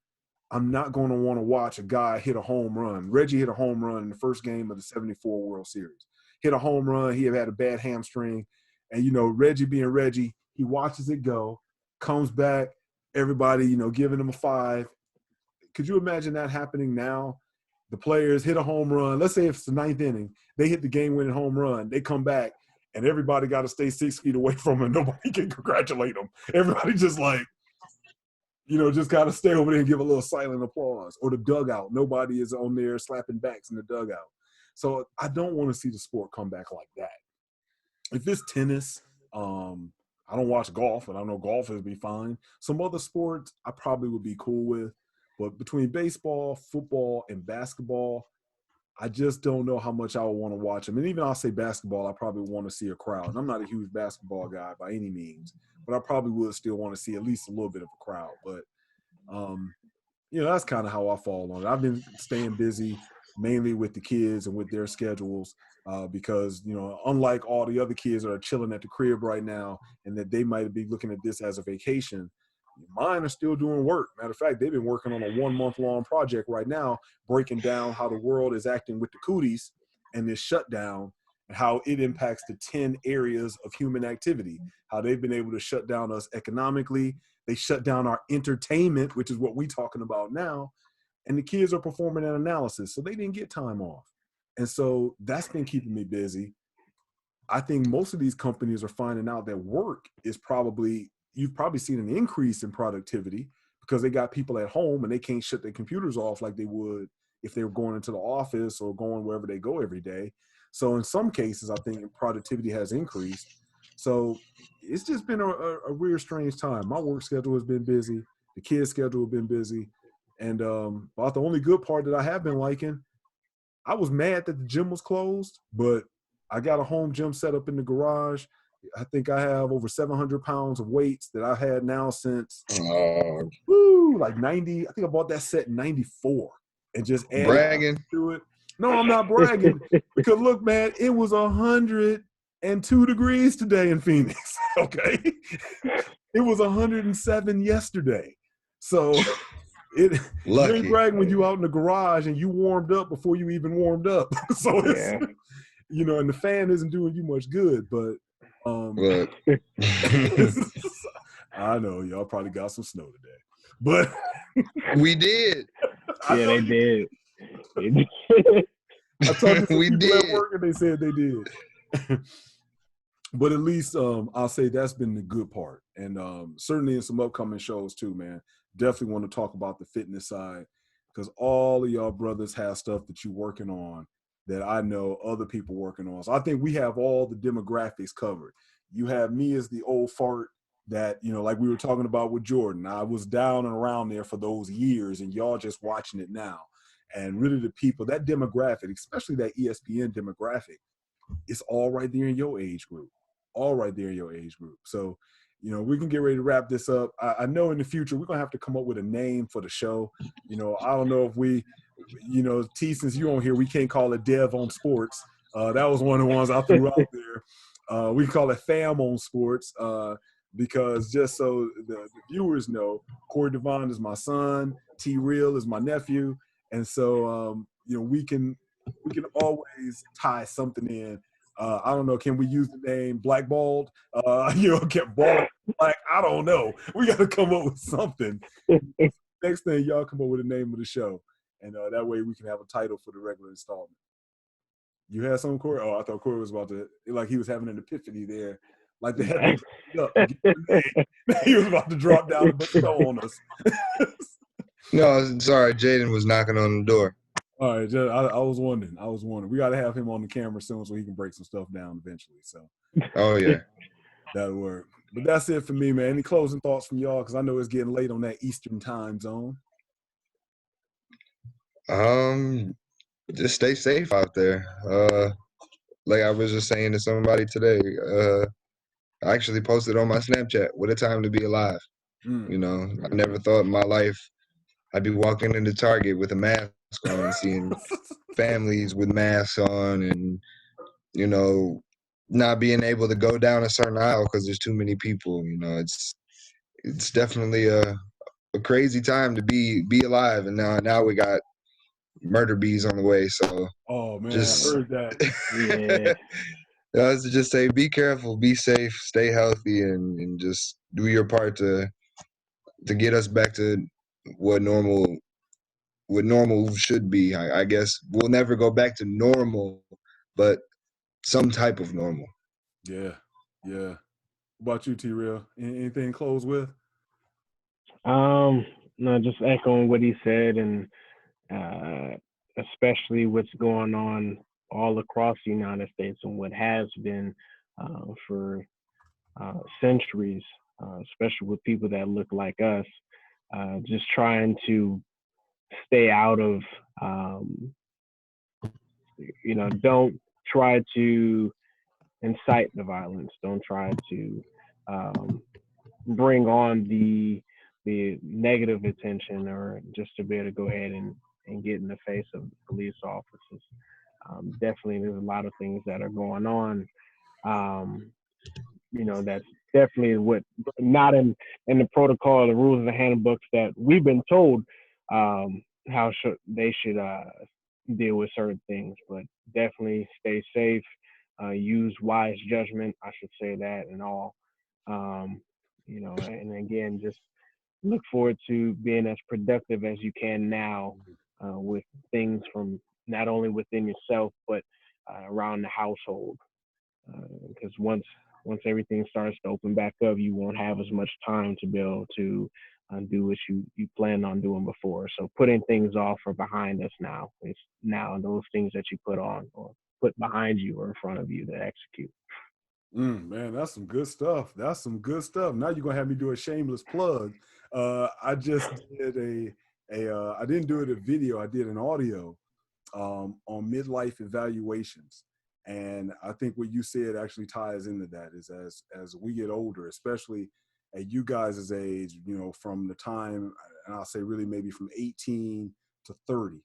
I'm not going to want to watch a guy hit a home run. Reggie hit a home run in the first game of the 74 World Series. Hit a home run. He had a bad hamstring. And, Reggie being Reggie, he watches it go, comes back, everybody, giving him a 5. Could you imagine that happening now? The players hit a home run. Let's say if it's the 9th inning, they hit the game-winning home run. They come back, and everybody got to stay 6 feet away from him. Nobody can congratulate them. Everybody just just got to stay over there and give a little silent applause. Or the dugout. Nobody is on there slapping backs in the dugout. So I don't want to see the sport come back like that. If it's tennis, I don't watch golf, and I know golf would be fine. Some other sports I probably would be cool with. But between baseball, football, and basketball, I just don't know how much I would want to watch them. And even I'll say basketball, I probably want to see a crowd. And I'm not a huge basketball guy by any means, but I probably would still want to see at least a little bit of a crowd. But, that's kind of how I fall on it. I've been staying busy mainly with the kids and with their schedules because, unlike all the other kids that are chilling at the crib right now and that they might be looking at this as a vacation, mine are still doing work. Matter of fact, they've been working on a 1-month-long project right now, breaking down how the world is acting with the cooties and this shutdown and how it impacts the 10 areas of human activity, how they've been able to shut down us economically. They shut down our entertainment, which is what we're talking about now. And the kids are performing an analysis, so they didn't get time off. And so that's been keeping me busy. I think most of these companies are finding out that work is you've probably seen an increase in productivity because they got people at home and they can't shut their computers off like they would if they were going into the office or going wherever they go every day. So in some cases, I think productivity has increased. So it's just been a weird, strange time. My work schedule has been busy. The kids' schedule has been busy. And about the only good part that I have been liking, I was mad that the gym was closed, but I got a home gym set up in the garage. I think I have over 700 pounds of weights that I've had now since like 90. I think I bought that set in 94 and just added bragging to it. No, I'm not bragging because look, man, it was 102 degrees today in Phoenix. Okay. It was 107 yesterday. So you ain't bragging when you out in the garage and you warmed up before you even warmed up. So it's, and the fan isn't doing you much good, but I know y'all probably got some snow today, but we did. Yeah, they did. I talked to some people at work and they said they did. But at least I'll say that's been the good part. And certainly in some upcoming shows too, man. Definitely want to talk about the fitness side because all of y'all brothers have stuff that you're working on that I know other people working on. So I think we have all the demographics covered. You have me as the old fart that, like we were talking about with Jordan. I was down and around there for those years and y'all just watching it now. And really the people, that demographic, especially that ESPN demographic, it's all right there in your age group. All right there in your age group. So, we can get ready to wrap this up. I know in the future we're going to have to come up with a name for the show. I don't know if T, since you on here, we can't call it Dev on Sports. That was one of the ones I threw out there. We call it Fam on Sports because just so the viewers know, Corey Devon is my son, T Real is my nephew, and so we can always tie something in. I don't know. Can we use the name Blackballed? Get Ballin Black. I don't know. We got to come up with something. Next thing, y'all come up with the name of the show, and that way we can have a title for the regular installment. You had something, Corey? Oh, I thought Corey was about to, like he was having an epiphany there, like the heavens up. He was about to drop down and bestow on us. No, sorry, Jaden was knocking on the door. All right, I was wondering. We got to have him on the camera soon so he can break some stuff down eventually. So. Oh yeah. That'll work. But that's it for me, man. Any closing thoughts from y'all? Because I know it's getting late on that Eastern time zone. Just stay safe out there. Like I was just saying to somebody today, I actually posted on my Snapchat, what a time to be alive. I never thought in my life I'd be walking into Target with a mask on and seeing families with masks on and, not being able to go down a certain aisle because there's too many people. It's definitely a crazy time to be alive, and now we got murder bees on the way. So oh man, just, I heard that. Yeah. I was to just say, be careful, be safe, stay healthy, and just do your part to get us back to what normal should be. I guess we'll never go back to normal, but some type of normal. Yeah. What about you, T Real? Anything to close with? No, just echoing what he said, and especially what's going on all across the United States and what has been for centuries, especially with people that look like us, just trying to stay out of, don't try to incite the violence. Don't try to bring on the negative attention, or just to be able to go ahead and get in the face of police officers. Definitely, there's a lot of things that are going on. That's definitely what not in the protocol, the rules, and the handbooks that we've been told how they should deal with certain things. But definitely stay safe, use wise judgment. I should say that, and all. And again, just look forward to being as productive as you can now with things from not only within yourself, but around the household. Because once everything starts to open back up, you won't have as much time to be able to do what you planned on doing before. So putting things off are behind us now. It's now those things that you put on or put behind you or in front of you to execute. Man, that's some good stuff. Now you're gonna have me do a shameless plug. I just did I didn't do it a video. I did an audio on midlife evaluations, and I think what you said actually ties into that. Is as we get older, especially at you guys' age, from the time, and I'll say really maybe from 18 to 30.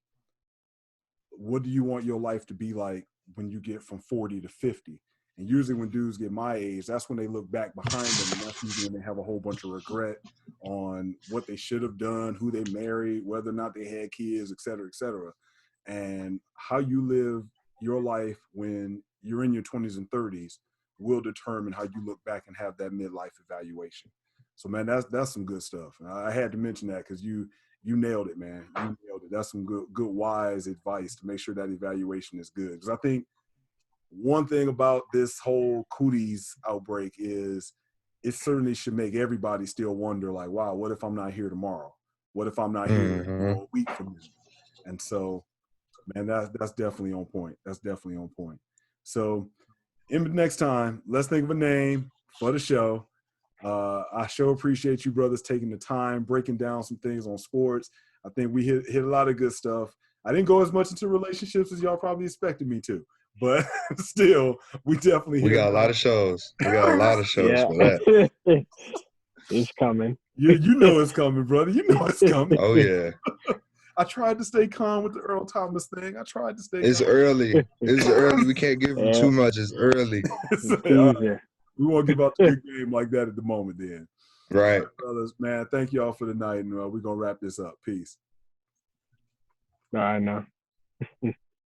What do you want your life to be like when you get from 40 to 50? And usually when dudes get my age, that's when they look back behind them, and that's usually when they have a whole bunch of regret on what they should have done, who they married, whether or not they had kids, et cetera, et cetera. And how you live your life when you're in your 20s and 30s will determine how you look back and have that midlife evaluation. So, man, that's some good stuff. I had to mention that because you nailed it, man. You nailed it. That's some good, wise advice to make sure that evaluation is good. Because I think one thing about this whole cooties outbreak is it certainly should make everybody still wonder, like, wow, what if I'm not here tomorrow? What if I'm not here a week from now? And so, man, that's definitely on point. So, in the next time, let's think of a name for the show. I sure appreciate you brothers taking the time, breaking down some things on sports. I think we hit a lot of good stuff. I didn't go as much into relationships as y'all probably expected me to, but still, we got a lot of shows. For that. It's coming. You know it's coming, brother. You know it's coming. Oh yeah. I tried to stay calm with the Earl Thomas thing. I tried to stay It's calm. early. It's early. We can't give him too much. It's early. We won't give out the big game like that at the moment then. Right. All right, fellas, man, thank you all for the night, and we're going to wrap this up. Peace. I know.